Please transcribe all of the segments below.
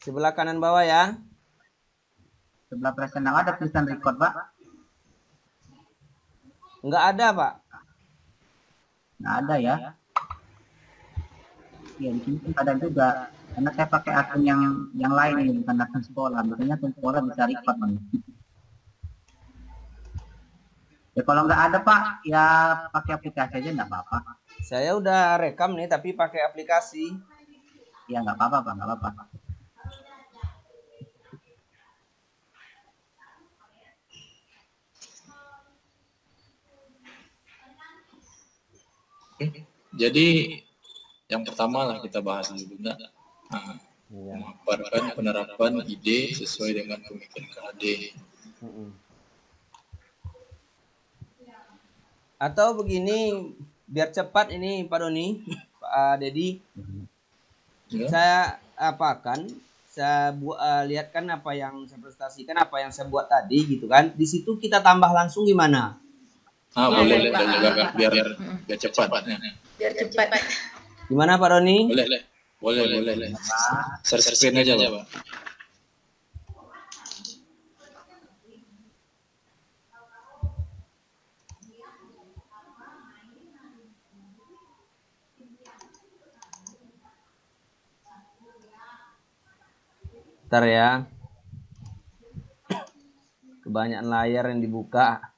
Sebelah kanan bawah ya. Sebelah present now ada tulisan record, Pak. Enggak ada, Pak. Nggak ada ya. Iya, di sini pun ada juga. Karena saya pakai akun yang lain ini, bukan akun sekolah. Biasanya akun sekolah bisa record, Bang. Ya kalau nggak ada, Pak, ya pakai aplikasi aja nggak apa-apa. Saya udah rekam nih tapi pakai aplikasi. Ya nggak apa-apa, Pak, nggak apa-apa. Jadi yang pertama lah kita bahas dulu, nah, memaparkan penerapan ide sesuai dengan pemikiran KHD. Atau begini, biar cepat ini Pak Doni, Pak Dedi, Ya. saya apakan, saya lihatkan apa yang saya presentasikan, apa yang saya buat tadi gitu kan. Di situ kita tambah langsung gimana? Boleh juga biar cepat. Biar cepat. Gimana Pak Doni? Boleh. Share screen aja, Pak. Bentar ya. Kebanyakan layar yang dibuka.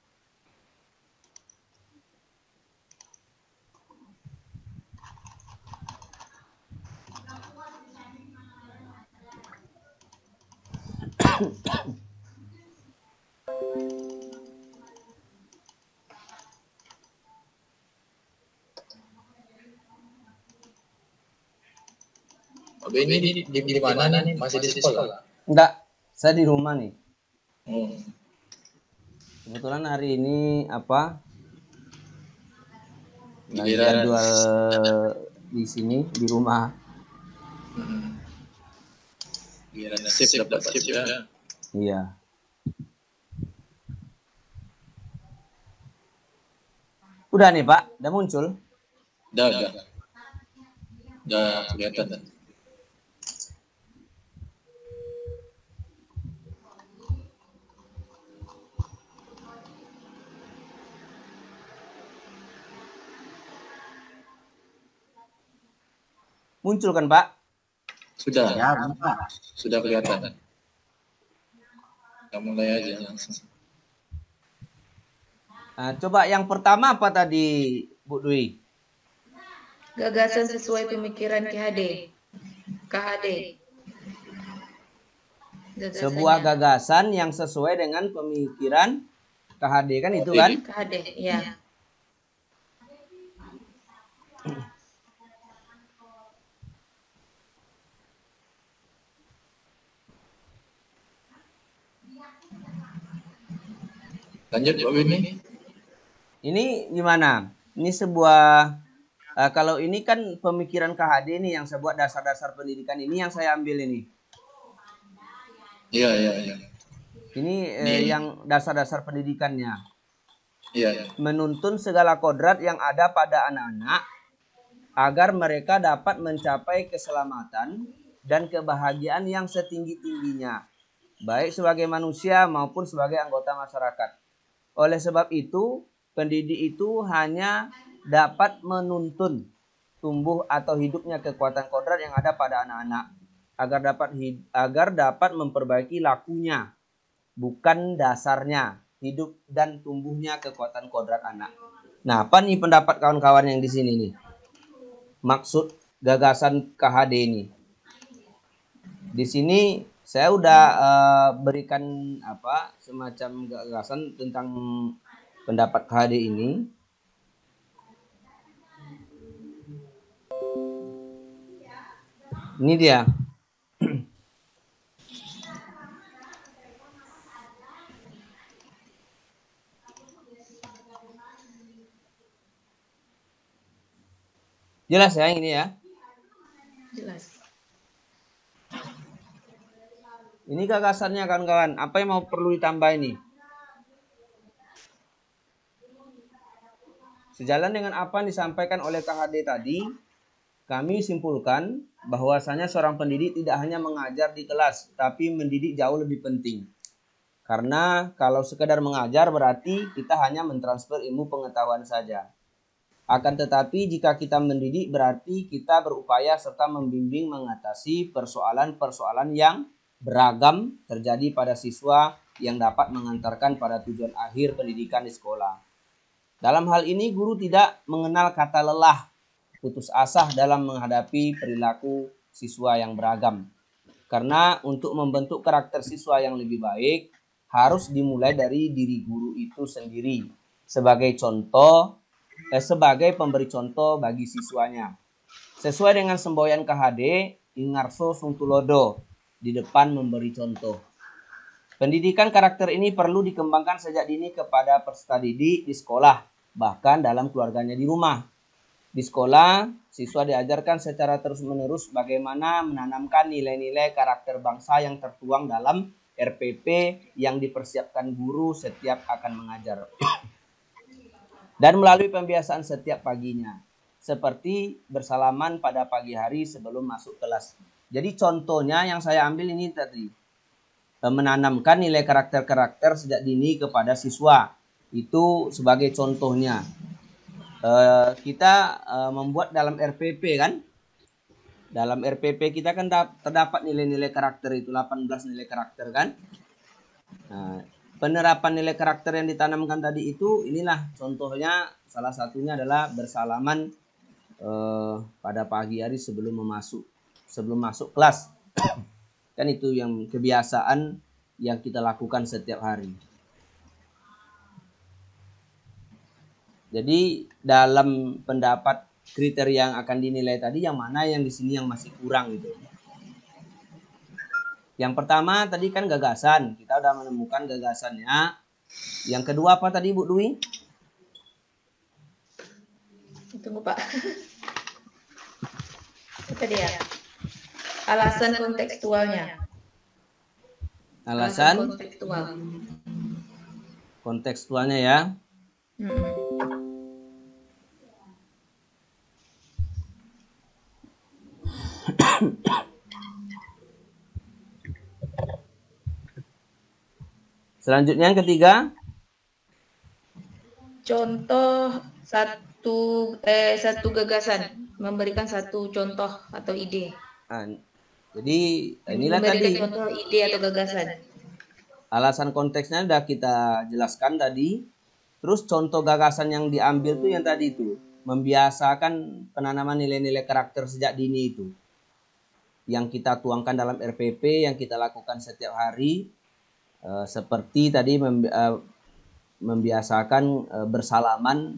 Oke, ini di mana nih? Masih di sekolah? Enggak, saya di rumah nih. Oh. Kebetulan hari ini apa? Giliran Jadwal di sini di rumah. Giliran sip dapat sip ya. Iya. Udah nih Pak, udah muncul. Udah kelihatan. Muncul kan Pak? Sudah. Ya, Pak. Sudah kelihatan. Kita mulai aja langsung. Nah, coba yang pertama apa tadi Bu Dwi? Gagasan sesuai pemikiran KHD. Sebuah gagasan yang sesuai dengan pemikiran KHD kan itu kan? KHD, ya. Lanjut Pak Bini. Ini gimana? Ini sebuah kalau ini kan pemikiran KHD ini yang saya buat dasar-dasar pendidikan ini yang saya ambil ini. Iya. Ini yang dasar-dasar pendidikannya. Iya. Menuntun segala kodrat yang ada pada anak-anak agar mereka dapat mencapai keselamatan dan kebahagiaan yang setinggi-tingginya, baik sebagai manusia maupun sebagai anggota masyarakat. Oleh sebab itu, pendidik itu hanya dapat menuntun tumbuh atau hidupnya kekuatan kodrat yang ada pada anak-anak agar dapat memperbaiki lakunya, bukan dasarnya hidup dan tumbuhnya kekuatan kodrat anak. Nah, apa nih pendapat kawan-kawan yang di sini nih? Maksud gagasan KHD ini. Di sini saya udah berikan semacam gagasan tentang pendapat KHD ini. Ini dia. Jelas ya ini ya? Jelas. Ini gagasannya kawan-kawan. Apa yang perlu ditambah ini? Sejalan dengan apa yang disampaikan oleh KHD tadi, kami simpulkan bahwasanya seorang pendidik tidak hanya mengajar di kelas, tapi mendidik jauh lebih penting. Karena kalau sekedar mengajar berarti kita hanya mentransfer ilmu pengetahuan saja. Akan tetapi jika kita mendidik berarti kita berupaya serta membimbing mengatasi persoalan-persoalan yang beragam terjadi pada siswa yang dapat mengantarkan pada tujuan akhir pendidikan di sekolah. Dalam hal ini guru tidak mengenal kata lelah, putus asa dalam menghadapi perilaku siswa yang beragam. Karena untuk membentuk karakter siswa yang lebih baik harus dimulai dari diri guru itu sendiri sebagai pemberi contoh bagi siswanya. Sesuai dengan semboyan KHD, Ingarso Sungtulodo, di depan memberi contoh. Pendidikan karakter ini perlu dikembangkan sejak dini kepada peserta didik di sekolah, bahkan dalam keluarganya di rumah. Di sekolah, siswa diajarkan secara terus-menerus bagaimana menanamkan nilai-nilai karakter bangsa yang tertuang dalam RPP yang dipersiapkan guru setiap akan mengajar. Dan melalui pembiasaan setiap paginya, seperti bersalaman pada pagi hari sebelum masuk kelas. Jadi contohnya yang saya ambil ini tadi, menanamkan nilai karakter-karakter sejak dini kepada siswa. Itu sebagai contohnya. Kita membuat dalam RPP kan. Dalam RPP kita kan terdapat nilai-nilai karakter itu, 18 nilai karakter kan. Nah, penerapan nilai karakter yang ditanamkan tadi itu, inilah contohnya, salah satunya adalah bersalaman pada pagi hari sebelum masuk kelas. Kan itu yang kebiasaan yang kita lakukan setiap hari. Jadi dalam pendapat kriteria yang akan dinilai tadi, yang mana yang di sini yang masih kurang gitu. Yang pertama tadi kan gagasan, kita udah menemukan gagasannya. Yang kedua apa tadi Bu Dwi? Tunggu Pak. Apa dia? Alasan kontekstualnya. Alasan kontekstual. Kontekstualnya ya. Selanjutnya yang ketiga, contoh satu gagasan, memberikan satu contoh atau ide. Jadi inilah memberikan tadi contoh ide atau gagasan. Alasan konteksnya sudah kita jelaskan tadi. Terus contoh gagasan yang diambil tuh yang tadi itu, membiasakan penanaman nilai-nilai karakter sejak dini itu, yang kita tuangkan dalam RPP yang kita lakukan setiap hari. Seperti tadi membiasakan bersalaman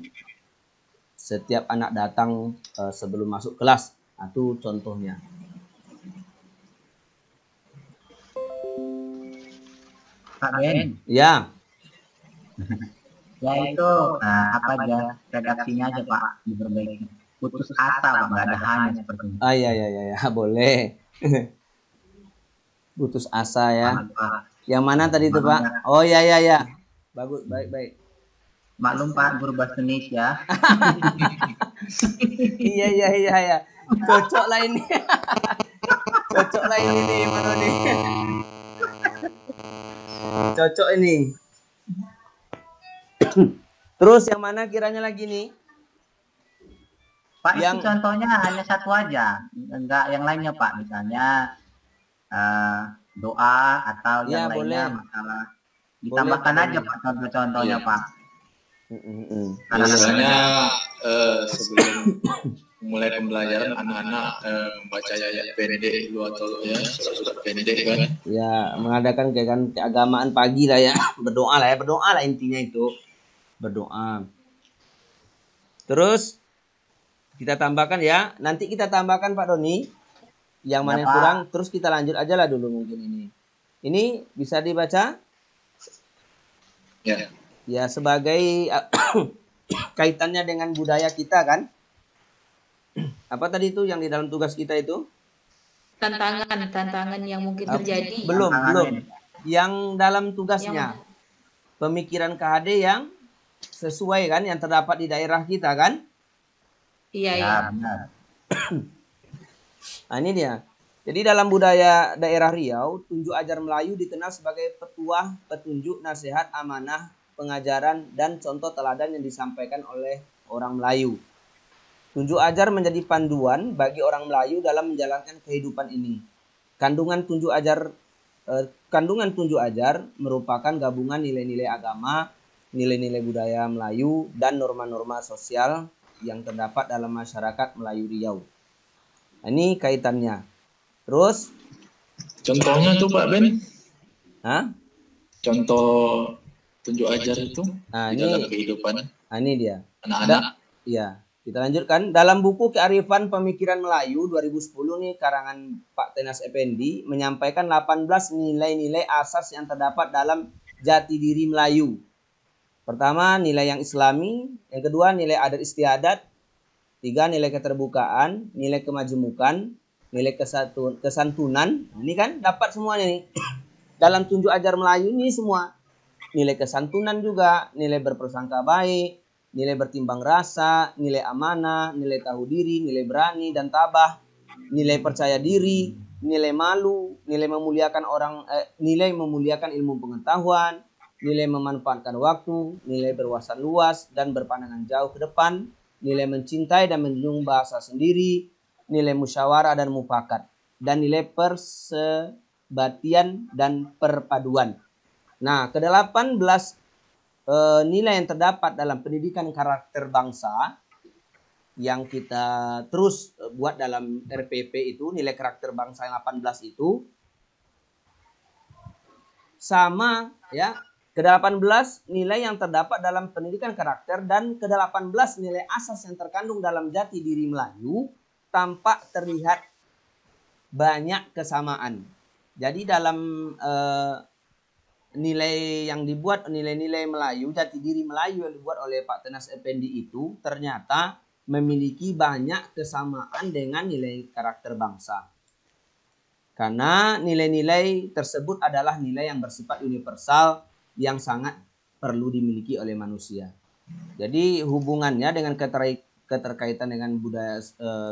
setiap anak datang sebelum masuk kelas. Itu contohnya. Pak Ben, Ya, ya itu apa aja redaksinya aja Pak diperbaiki. Putus asa Pak, nggak ada hanya seperti itu. ya, boleh. Putus asa ya. Pak. Yang mana tadi itu Pak? Oh ya. Bagus, baik. Maklum Pak, guru bahasa Indonesia. Iya. Cocok lah ini. Cocok lah ini nih, mana nih? Cocok ini. Terus yang mana kiranya lagi nih? Pak, Yang- itu contohnya hanya satu aja, enggak yang lainnya Pak. Misalnya doa atau Ya, yang lainnya boleh. masalah. Ditambahkan Boleh, aja Pak. Pak contoh-contohnya Iya. Pak. Biasanya sebelum mulai pembelajaran anak-anak membaca ayat pendek dulu atau ya surat-surat pendek kan. Ya, mengadakan keagamaan pagi lah ya. Berdoa lah intinya itu. Berdoa. Terus kita tambahkan ya. Nanti kita tambahkan Pak Doni. Yang mana Ya, yang Pak. kurang, terus kita lanjut aja lah dulu mungkin ini. Ini bisa dibaca? Ya. Ya, sebagai kaitannya dengan budaya kita kan. Apa tadi itu yang di dalam tugas kita itu? Tantangan yang mungkin terjadi. Belum. Tantangan. Yang dalam tugasnya. Pemikiran KHD yang sesuai kan, yang terdapat di daerah kita kan? Iya. Ya, benar. Nah, ini dia. Jadi dalam budaya daerah Riau, tunjuk ajar Melayu dikenal sebagai petuah, petunjuk, nasihat, amanah, pengajaran, dan contoh teladan yang disampaikan oleh orang Melayu. Tunjuk ajar menjadi panduan bagi orang Melayu dalam menjalankan kehidupan ini. Kandungan tunjuk ajar merupakan gabungan nilai-nilai agama, nilai-nilai budaya Melayu, dan norma-norma sosial yang terdapat dalam masyarakat Melayu Riau. Nah, ini kaitannya. Terus contohnya tuh Pak Ben? Hah? Contoh tunjuk ajar itu di dalam kehidupan. Nah, ini dia. Anak-anak. Iya, kita lanjutkan. Dalam buku Kearifan Pemikiran Melayu 2010 nih karangan Pak Tenas Effendi menyampaikan 18 nilai-nilai asas yang terdapat dalam jati diri Melayu. Pertama, nilai yang Islami. Yang kedua, nilai adat istiadat. 3, nilai keterbukaan, nilai kemajemukan, nilai kesantunan. Nah, ini kan dapat semuanya nih. Dalam tunjuk ajar Melayu ini semua. Nilai kesantunan juga, nilai berprasangka baik, nilai bertimbang rasa, nilai amanah, nilai tahu diri, nilai berani dan tabah, nilai percaya diri, nilai malu, nilai memuliakan ilmu pengetahuan, nilai memanfaatkan waktu, nilai berwawasan luas dan berpandangan jauh ke depan, nilai mencintai dan menjunjung bahasa sendiri, nilai musyawarah dan mufakat, dan nilai persebatian dan perpaduan. Nah, ke-18 nilai yang terdapat dalam pendidikan karakter bangsa yang kita terus buat dalam RPP itu, nilai karakter bangsa yang 18 itu sama ya. Ke-18 nilai yang terdapat dalam pendidikan karakter dan ke-18 nilai asas yang terkandung dalam jati diri Melayu tampak terlihat banyak kesamaan. Jadi dalam nilai yang dibuat, nilai-nilai Melayu, jati diri Melayu yang dibuat oleh Pak Tenas Effendi itu ternyata memiliki banyak kesamaan dengan nilai karakter bangsa. Karena nilai-nilai tersebut adalah nilai yang bersifat universal yang sangat perlu dimiliki oleh manusia. Jadi hubungannya dengan keterkaitan dengan budaya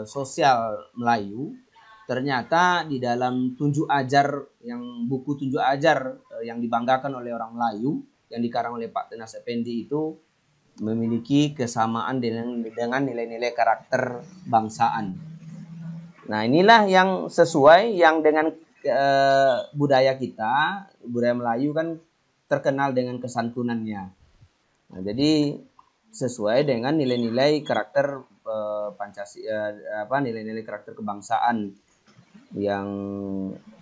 sosial Melayu, ternyata di dalam tunjuk ajar, yang buku tunjuk ajar yang dibanggakan oleh orang Melayu yang dikarang oleh Pak Tenas Effendi itu memiliki kesamaan dengan nilai-nilai karakter bangsaan. Nah, inilah yang sesuai yang dengan budaya kita, budaya Melayu kan terkenal dengan kesantunannya. Nah, jadi sesuai dengan nilai-nilai karakter nilai-nilai karakter kebangsaan yang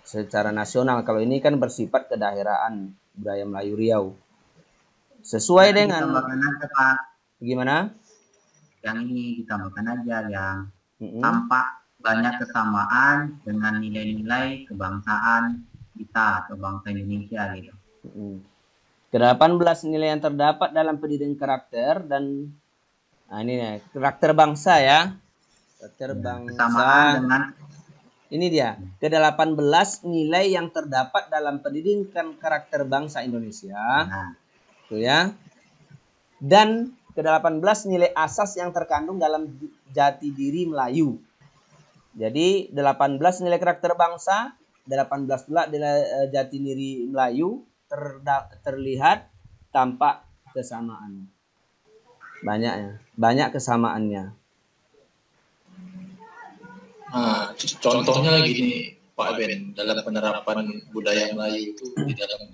secara nasional. Kalau ini kan bersifat kedaerahan budaya Melayu Riau. Sesuai dengan gimana? Yang ini ditambahkan aja yang tampak banyak kesamaan dengan nilai-nilai kebangsaan kita atau bangsa Indonesia gitu. Ke-18 nilai yang terdapat dalam pendidikan karakter dan ini nih, karakter bangsa ya. Karakter bangsa. Dengan ini dia. Ke-18 nilai yang terdapat dalam pendidikan karakter bangsa Indonesia. Tuh ya. Dan ke-18 nilai asas yang terkandung dalam jati diri Melayu. Jadi 18 nilai karakter bangsa, 18 pula nilai jati diri Melayu terlihat tampak kesamaan. Banyak kesamaannya. Nah, contohnya gini Pak Ben, dalam penerapan budaya Melayu itu di dalam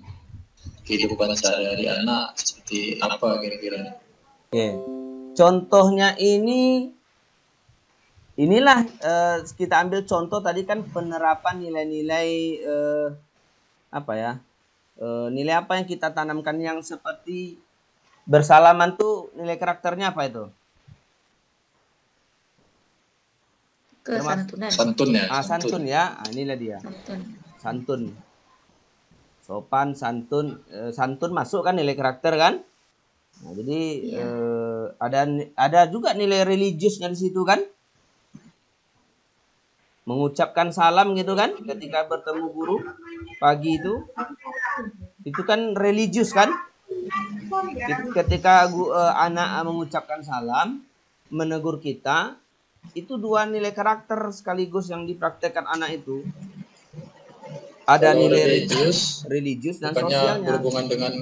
kehidupan sehari-hari anak seperti apa kira-kira? Oke. Contohnya inilah kita ambil contoh tadi kan penerapan nilai-nilai nilai apa yang kita tanamkan yang seperti bersalaman tuh nilai karakternya apa itu? Kesantunan. Santun ya. Santun ya. Inilah dia. Santun. Sopan, santun. Santun masuk kan nilai karakter kan? Nah, jadi ada juga nilai religiusnya di situ kan? Mengucapkan salam gitu kan ketika bertemu guru pagi itu kan religius kan? Ketika anak mengucapkan salam, menegur kita, itu dua nilai karakter sekaligus yang dipraktekkan anak itu. Ada Kalau nilai religius dan bukannya sosialnya. berhubungan dengan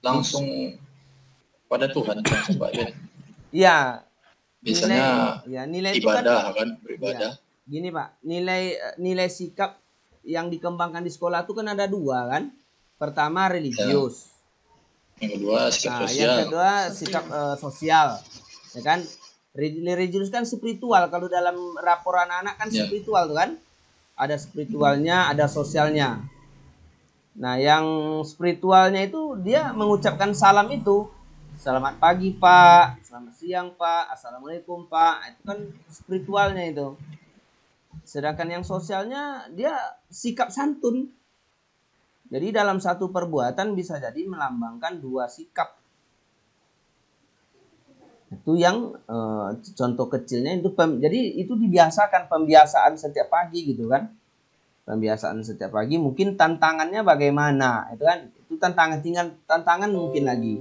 langsung pada Tuhan, langsung Pak Ben. Iya. Biasanya nilai ibadah itu kan beribadah. Ya, gini Pak, nilai sikap yang dikembangkan di sekolah itu kan ada dua kan. Pertama religius. Yang kedua sikap sosial. Yang kedua sikap sosial. Ya kan? Religius kan spiritual. Kalau dalam rapor anak-anak kan spiritual tuh kan. Ada spiritualnya, ada sosialnya. Nah, yang spiritualnya itu dia mengucapkan salam itu. Selamat pagi Pak, selamat siang Pak, Assalamualaikum Pak. Itu kan spiritualnya itu. Sedangkan yang sosialnya dia sikap santun. Jadi dalam satu perbuatan bisa jadi melambangkan dua sikap. Itu yang contoh kecilnya itu. Jadi itu dibiasakan, pembiasaan setiap pagi gitu kan. Pembiasaan setiap pagi. Mungkin tantangannya bagaimana itu kan. Itu tantangan mungkin lagi.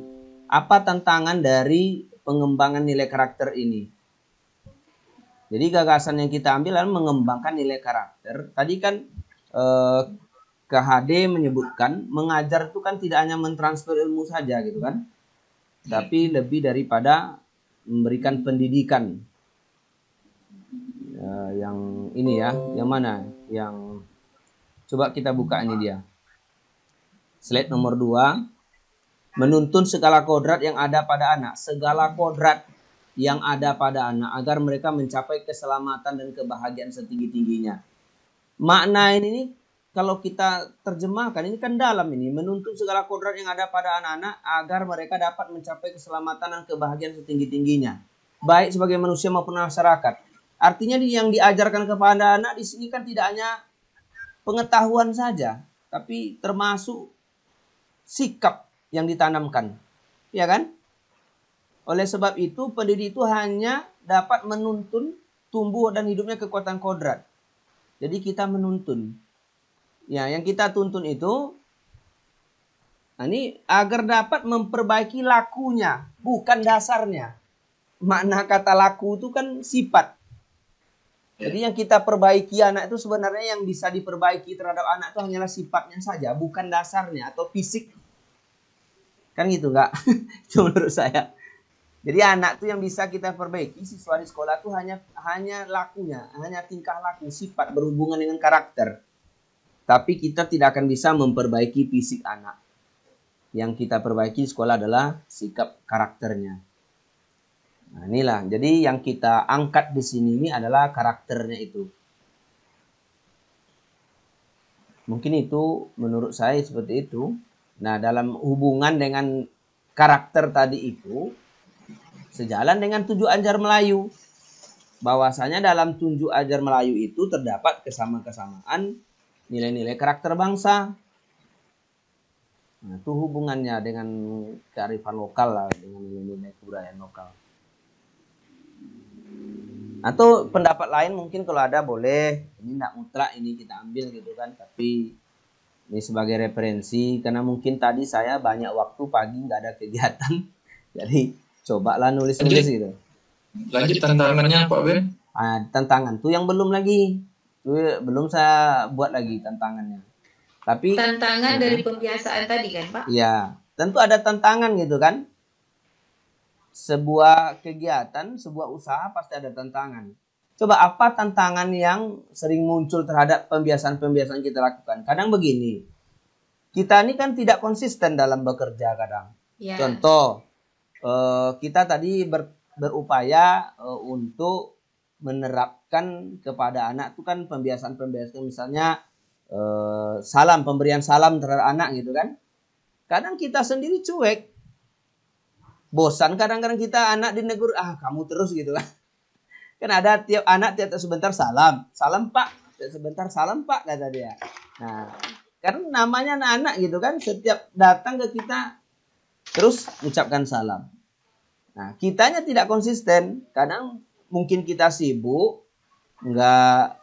Apa tantangan dari pengembangan nilai karakter ini? Jadi gagasan yang kita ambil adalah mengembangkan nilai karakter. Tadi kan KHD menyebutkan mengajar itu kan tidak hanya mentransfer ilmu saja gitu kan. Tapi lebih daripada memberikan pendidikan. Yang ini ya, yang mana? Yang coba kita buka ini dia. Slide nomor 2. Menuntun segala kodrat yang ada pada anak. Segala kodrat yang ada pada anak agar mereka mencapai keselamatan dan kebahagiaan setinggi-tingginya. Makna ini kalau kita terjemahkan ini kan dalam ini, menuntun segala kodrat yang ada pada anak-anak agar mereka dapat mencapai keselamatan dan kebahagiaan setinggi-tingginya, baik sebagai manusia maupun masyarakat. Artinya yang diajarkan kepada anak di sini kan tidak hanya pengetahuan saja, tapi termasuk sikap yang ditanamkan, ya kan? Oleh sebab itu pendidik itu hanya dapat menuntun tumbuh dan hidupnya kekuatan kodrat. Jadi kita menuntun. Ya, yang kita tuntun itu ini agar dapat memperbaiki lakunya, bukan dasarnya. Makna kata laku itu kan sifat. Jadi yang kita perbaiki anak itu sebenarnya yang bisa diperbaiki terhadap anak itu hanyalah sifatnya saja, bukan dasarnya atau fisik. Kan gitu enggak? Itu menurut saya. Jadi anak itu yang bisa kita perbaiki siswa di sekolah itu hanya lakunya, hanya tingkah laku, sifat berhubungan dengan karakter. Tapi kita tidak akan bisa memperbaiki fisik anak. Yang kita perbaiki di sekolah adalah sikap karakternya. Nah, inilah. Jadi yang kita angkat di sini ini adalah karakternya itu. Mungkin itu menurut saya seperti itu. Nah, dalam hubungan dengan karakter tadi itu sejalan dengan Tunjuk Ajar Melayu. Bahwasanya dalam Tunjuk Ajar Melayu itu terdapat kesamaan nilai-nilai karakter bangsa. Nah, itu hubungannya dengan kearifan lokal lah, dengan nilai-nilai kebudayaan lokal. Atau pendapat lain mungkin kalau ada boleh. Ini tidak mutlak ini kita ambil gitu kan. Tapi ini sebagai referensi. Karena mungkin tadi saya banyak waktu pagi nggak ada kegiatan. Jadi cobalah nulis-nulis gitu. Lanjut tantangannya Pak Ben. Tantangan tuh yang belum lagi. Belum saya buat lagi tantangannya. Tapi tantangan dari pembiasaan tadi kan Pak? Iya, tentu ada tantangan gitu kan. Sebuah kegiatan, sebuah usaha pasti ada tantangan. Coba apa tantangan yang sering muncul terhadap pembiasaan-pembiasaan kita lakukan? Kadang begini, kita ini kan tidak konsisten dalam bekerja kadang. Ya. Contoh, kita tadi berupaya untuk menerapkan kepada anak itu kan pembiasaan-pembiasaan misalnya salam, pemberian salam terhadap anak gitu kan. Kadang kita sendiri cuek. Bosan kadang-kadang kita anak dinegur, kamu terus gitu kan. Kan ada tiap anak tiap sebentar salam. Salam Pak, tiap sebentar salam Pak kata dia. Nah, karena namanya anak-anak gitu kan, setiap datang ke kita terus ucapkan salam. Nah, kitanya tidak konsisten. Kadang mungkin kita sibuk, enggak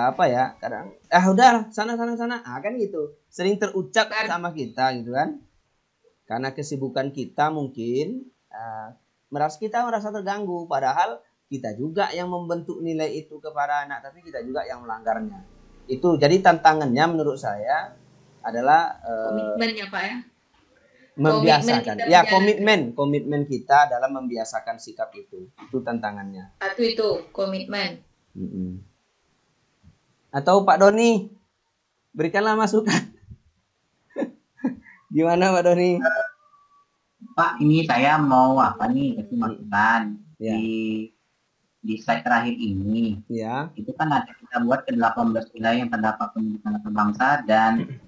apa ya, kadang udah sana kan gitu. Sering terucap sama kita gitu kan. Karena kesibukan kita mungkin kita merasa terganggu, padahal kita juga yang membentuk nilai itu kepada anak, tapi kita juga yang melanggarnya. Itu jadi tantangannya menurut saya adalah komitmennya Pak ya. Membiasakan. Ya, komitmen kita dalam membiasakan sikap itu. Itu tantangannya. Satu itu komitmen. Atau Pak Doni, berikanlah masukan. Gimana Pak Doni? Pak, ini saya mau kasih masukan di slide terakhir ini. Ya. Itu kan ada kita buat ke 18 wilayah yang terdapat pendidikan antar bangsa dan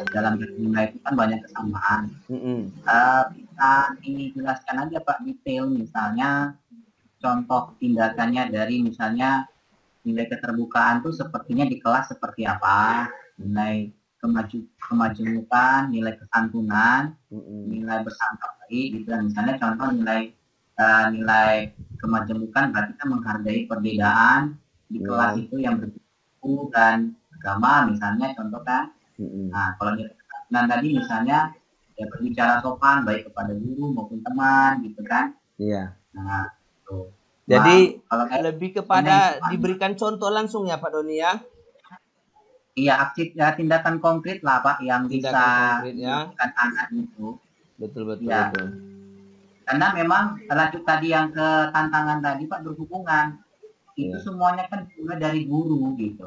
dalam nilai itu kan banyak kesamaan. Kita ini jelaskan aja Pak detail, misalnya contoh tindakannya dari misalnya nilai keterbukaan tuh sepertinya di kelas seperti apa, nilai kemajemukan, nilai kesantunan, nilai bersangka baik gitu. Dan misalnya contoh nilai kemajemukan berarti kita menghargai perbedaan di kelas itu yang berbeda dan agama misalnya contoh kan. Nah, kalau nilai kesantunan tadi misalnya ya berbicara sopan baik kepada guru maupun teman gitu kan. Iya. Nah, tuh. Jadi kalau lebih kepada diberikan contoh langsung ya Pak Doni ya. Iya, tindakan konkret lah Pak yang bisa dilakukan anak itu. Betul. Ya. Karena memang lanjut tadi yang ke tantangan tadi Pak berhubungan. Itu semuanya kan juga dari guru gitu.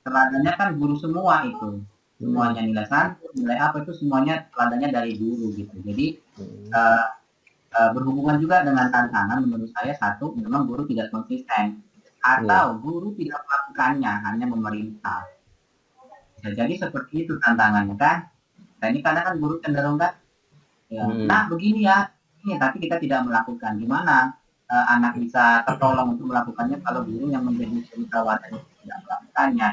Teladannya kan guru semua itu. Semuanya nilai santun, nilai apa itu semuanya teladannya dari guru gitu. Jadi berhubungan juga dengan tantangan menurut saya, satu, memang guru tidak konsisten. Atau guru tidak melakukannya, hanya memerintah. Bisa jadi seperti itu tantangannya kan. Nah ini kadang kan guru cenderung kan, ya, nah begini ya, ini tapi kita tidak melakukan. Gimana anak bisa tertolong untuk melakukannya kalau guru yang menjadi sutradara tidak melakukannya?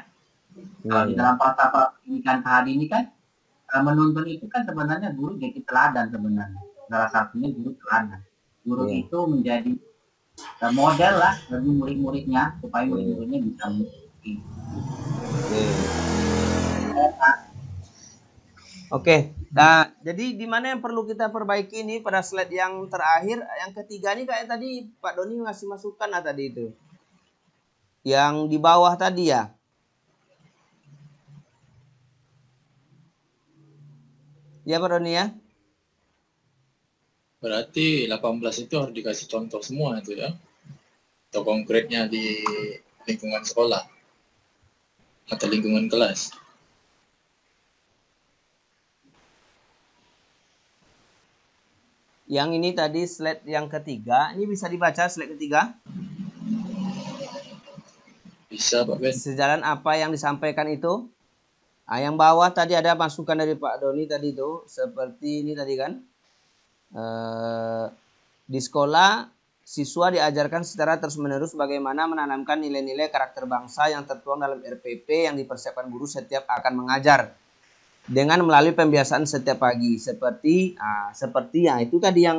Kalau di dalam pasal pendidikan hari ini kan menuntun itu kan sebenarnya guru jadi teladan sebenarnya. Salah satunya guru teladan. Guru itu menjadi model lah bagi murid-muridnya supaya murid-muridnya bisa mengikuti. Oke. Nah, jadi di mana yang perlu kita perbaiki ini pada slide yang terakhir, yang ketiga ini kayak tadi Pak Doni ngasih masukan tadi itu. Yang di bawah tadi ya. Ya Pak Doni ya. Berarti 18 itu harus dikasih contoh semua itu ya. Atau konkretnya di lingkungan sekolah atau lingkungan kelas. Yang ini tadi slide yang ketiga, ini bisa dibaca slide ketiga? Bisa Pak Ben. Sejalan apa yang disampaikan itu? Nah, yang bawah tadi ada masukan dari Pak Doni tadi itu, seperti ini tadi kan. Di sekolah, siswa diajarkan secara terus-menerus bagaimana menanamkan nilai-nilai karakter bangsa yang tertuang dalam RPP yang dipersiapkan guru setiap akan mengajar. Dengan melalui pembiasaan setiap pagi. Seperti ya itu tadi yang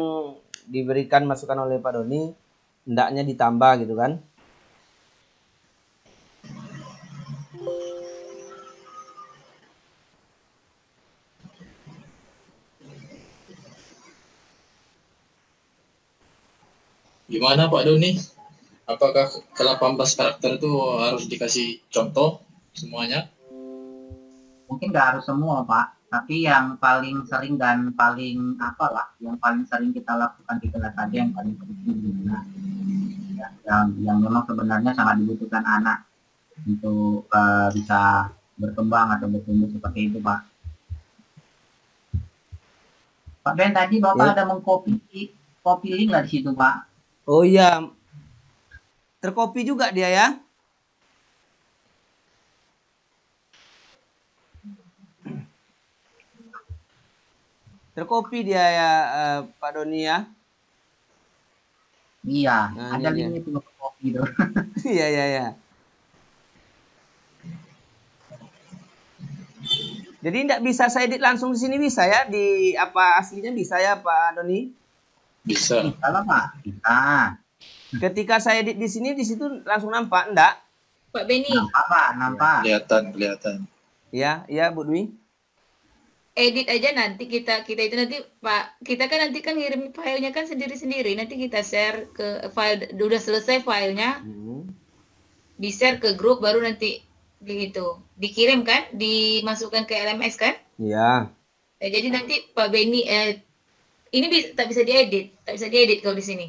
diberikan masukan oleh Pak Doni, hendaknya ditambah gitu kan. Gimana Pak Doni? Apakah ke-18 karakter itu harus dikasih contoh semuanya? Mungkin nggak harus semua Pak, tapi yang paling sering dan paling yang paling sering kita lakukan di kelas aja yang paling penting yang memang sebenarnya sangat dibutuhkan anak untuk bisa berkembang atau bertumbuh seperti itu Pak. Pak Ben tadi Bapak ada mengcopy link lah di situ Pak. Oh iya, tercopy juga dia ya. Tercopy dia ya Pak Doni ya. Iya, ada link itu copy itu. Iya. Jadi tidak bisa saya edit langsung di sini bisa ya? Di apa aslinya bisa ya Pak Doni? Bisa. Bisa lah Pak, bisa. Ketika saya edit di sini, di situ langsung nampak enggak? Pak Beni. Nampak Pak, nampak. Kelihatan. Iya Bu Dwi. edit aja nanti kita itu nanti Pak, kita kan nanti kan ngirim filenya kan sendiri-sendiri, nanti kita share ke file, udah selesai filenya, di share ke grup, baru nanti gitu dikirim kan, dimasukkan ke LMS kan? Iya. Jadi nanti Pak Beni ini tak bisa diedit kalau di sini.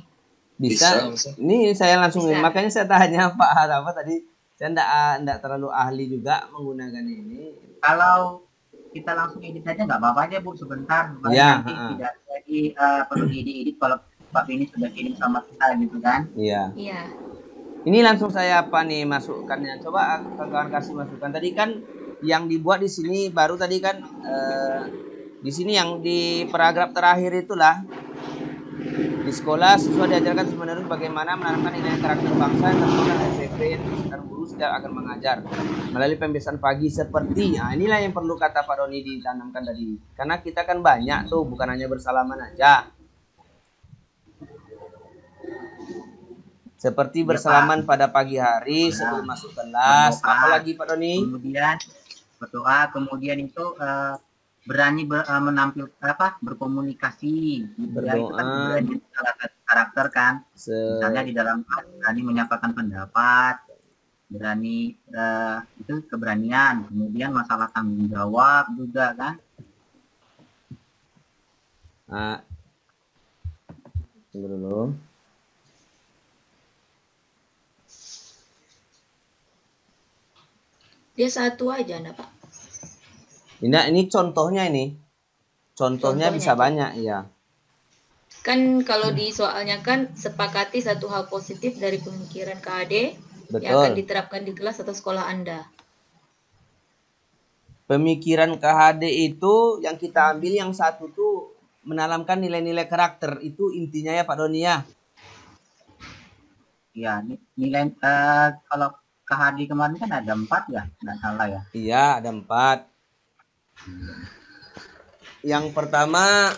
Bisa. Ini saya langsung, makanya saya tanya Pak apa tadi, saya enggak terlalu ahli juga menggunakan ini. Kalau kita langsung edit aja nggak apa-apa aja Bu, sebentar. Iya. Nanti tidak jadi perlu diedit kalau Pak Beni sudah kirim sama kita gitu kan? Iya. Iya. Ini langsung saya apa nih masukkannya? Coba kawan kasih masukan. Tadi kan yang dibuat di sini baru tadi kan di sini yang di paragraf terakhir itulah. Di sekolah siswa diajarkan terus-menerus bagaimana menanamkan nilai karakter bangsa yang tertuang SPP yang disampaikan guru setiap akan mengajar melalui pembiasaan pagi seperti. Nah, inilah yang perlu kata Pak Doni ditanamkan tadi. Karena kita kan banyak tuh, bukan hanya bersalaman aja. Seperti bersalaman pada pagi hari sebelum masuk kelas. Apalagi Pak Doni? Kemudian berdoa, kemudian itu berani berkomunikasi, berdoa. Itu kan berani karakter kan. Misalnya di dalam berani menyampaikan pendapat, berani itu keberanian. Kemudian masalah tanggung jawab juga kan. Tunggu dulu. Dia satu aja, nah Pak. Ini contohnya ini. Contohnya bisa aja. Banyak, ya. Kan kalau di soalnya kan sepakati satu hal positif dari pemikiran KHD yang akan diterapkan di kelas atau sekolah Anda. Pemikiran KHD itu yang kita ambil yang satu tuh menanamkan nilai-nilai karakter. Itu intinya ya Pak Doni ya. Ya, nilai kalau KHD kemarin kan ada 4 ya, nggak salah ya. Iya, ada 4. Yang pertama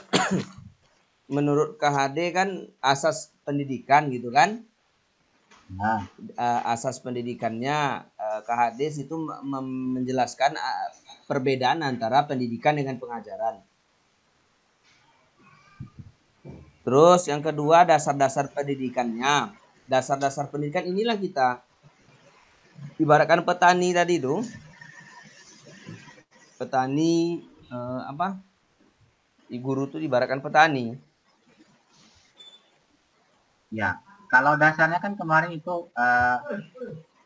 menurut KHD kan asas pendidikan gitu kan. Nah, asas pendidikannya KHD itu menjelaskan perbedaan antara pendidikan dengan pengajaran. Terus yang kedua dasar-dasar pendidikannya. Dasar-dasar pendidikan inilah kita ibaratkan petani tadi itu. Petani guru itu ibaratkan petani. Ya, kalau dasarnya kan kemarin itu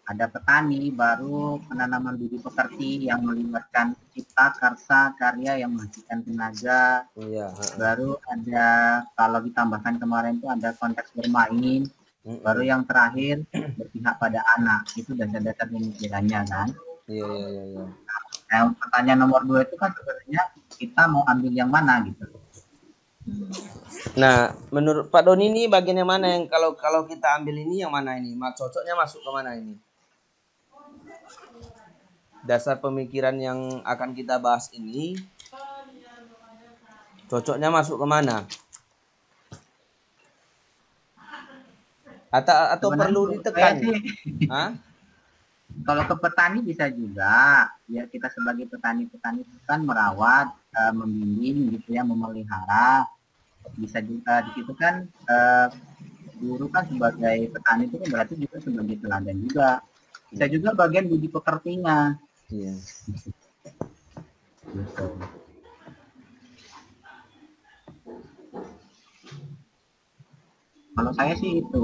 ada petani, baru penanaman budi pekerti yang melibatkan cipta, karsa, karya yang menghasilkan tenaga. Baru ada, kalau ditambahkan kemarin itu ada konteks bermain. Baru yang terakhir berpihak pada anak. Itu dasar-dasar pemikirannya kan. Iya. Nah, pertanyaan nomor 2 itu kan sebenarnya kita mau ambil yang mana gitu. Nah, menurut Pak Doni ini bagian yang mana yang kalau kita ambil ini yang mana ini? Cocoknya masuk ke mana ini? Dasar pemikiran yang akan kita bahas ini cocoknya masuk ke mana? Atau perlu ditekan? Kalau ke petani bisa juga, ya kita sebagai petani kan merawat, membimbing gitu ya, memelihara. Bisa juga di situ kan guru kan sebagai petani itu kan berarti juga sebagai teladan juga. Bisa juga bagian budi pekertinya. Iya. Gitu. Kalau saya sih itu,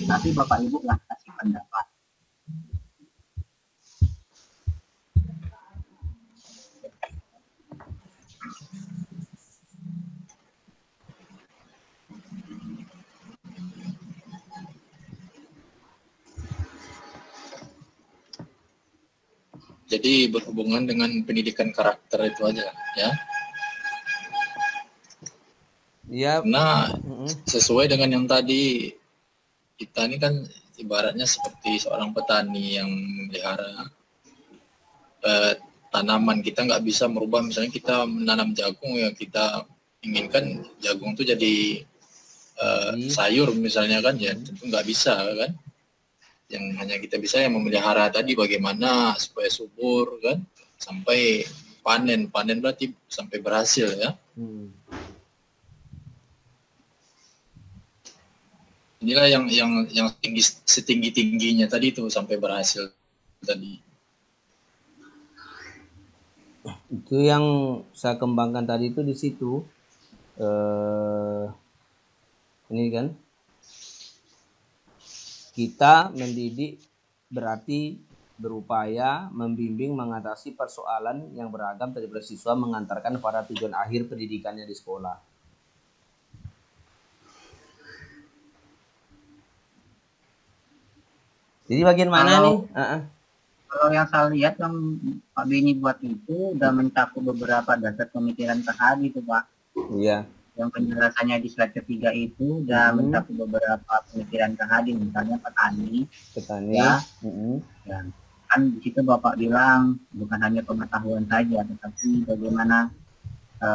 nanti Bapak Ibu lah kasih pendapat. Jadi berhubungan dengan pendidikan karakter itu aja ya. Iya. Nah, sesuai dengan yang tadi, kita ini kan ibaratnya seperti seorang petani yang memelihara tanaman. Kita nggak bisa merubah, misalnya kita menanam jagung, ya kita inginkan jagung itu jadi sayur misalnya kan, ya tentu nggak bisa kan. Yang hanya kita bisa yang memelihara tadi bagaimana supaya subur kan, sampai panen berarti sampai berhasil ya. Inilah yang setinggi-tingginya tadi itu sampai berhasil tadi. Itu yang saya kembangkan tadi itu di situ. Ini kan kita mendidik berarti berupaya membimbing mengatasi persoalan yang beragam daripada siswa mengantarkan pada tujuan akhir pendidikannya di sekolah. Jadi bagian mana nih? Kalau yang saya lihat yang Pak Beni buat itu udah mencakup beberapa dasar pemikiran Kahadi itu Pak. Iya. Yang penjelasannya di slide ketiga itu udah mencakup beberapa pemikiran Kahadi, misalnya petani. Ya. Ya. Kan di situ Bapak bilang bukan hanya pengetahuan saja, tetapi bagaimana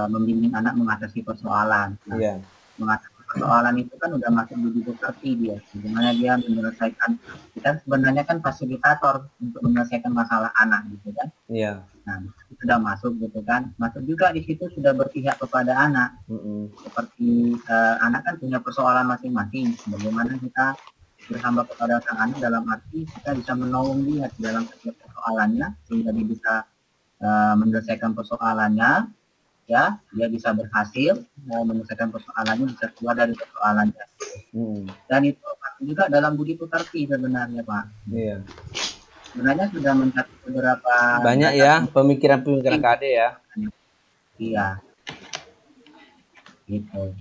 membimbing anak mengatasi persoalan. Nah, mengatasi persoalan itu kan udah masuk di pekerti dia, bagaimana dia menyelesaikan. Kita sebenarnya kan fasilitator untuk menyelesaikan masalah anak gitu kan. Iya. Nah, itu sudah masuk gitu kan. Masuk juga di situ sudah berpihak kepada anak. Seperti anak kan punya persoalan masing-masing. Bagaimana kita berhamba kepada sang anak dalam arti kita bisa menolong dia dalam setiap persoalannya sehingga dia bisa menyelesaikan persoalannya. Ya, dia bisa berhasil menyelesaikan persoalannya, bisa keluar dari persoalannya. Dan itu juga dalam budi pekerti sebenarnya Pak. Iya. Sebenarnya sudah mencatat beberapa banyak ya pemikiran-pemikiran KD ya. Iya. Gitu.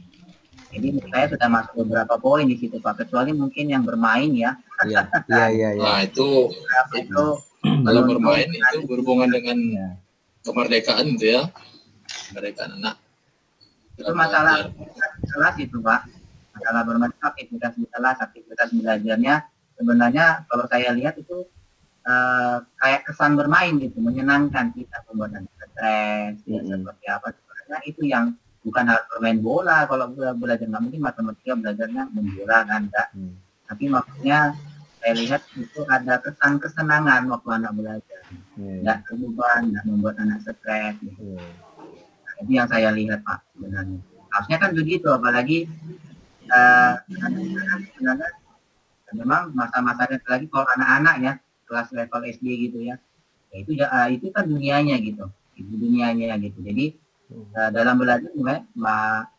Jadi menurut saya sudah masuk beberapa poin di situ Pak. Kecuali mungkin yang bermain ya. Iya. Nah itu kalau bermain itu berhubungan dengan kemerdekaan itu ya. Kemerdekaan anak. Itu masalah kelas itu Pak. Masalah bermain aktivitas di kelas, aktivitas belajarnya sebenarnya kalau saya lihat itu kayak kesan bermain gitu, menyenangkan kita, membuat stres, seperti apa. Sebenarnya itu yang bukan harus bermain bola. Kalau belajar nggak mungkin matematika belajarnya main bola kan enggak. Tapi maksudnya saya lihat itu ada kesan kesenangan waktu anak belajar. Nggak terbeban, nggak membuat anak stres gitu. Itu yang saya lihat Pak sebenarnya. Harusnya kan begitu, apalagi sebenarnya memang masa-masanya lagi kalau anak-anak ya kelas level SD gitu ya, itu kan dunianya gitu, itu dunianya gitu. Jadi dalam belajar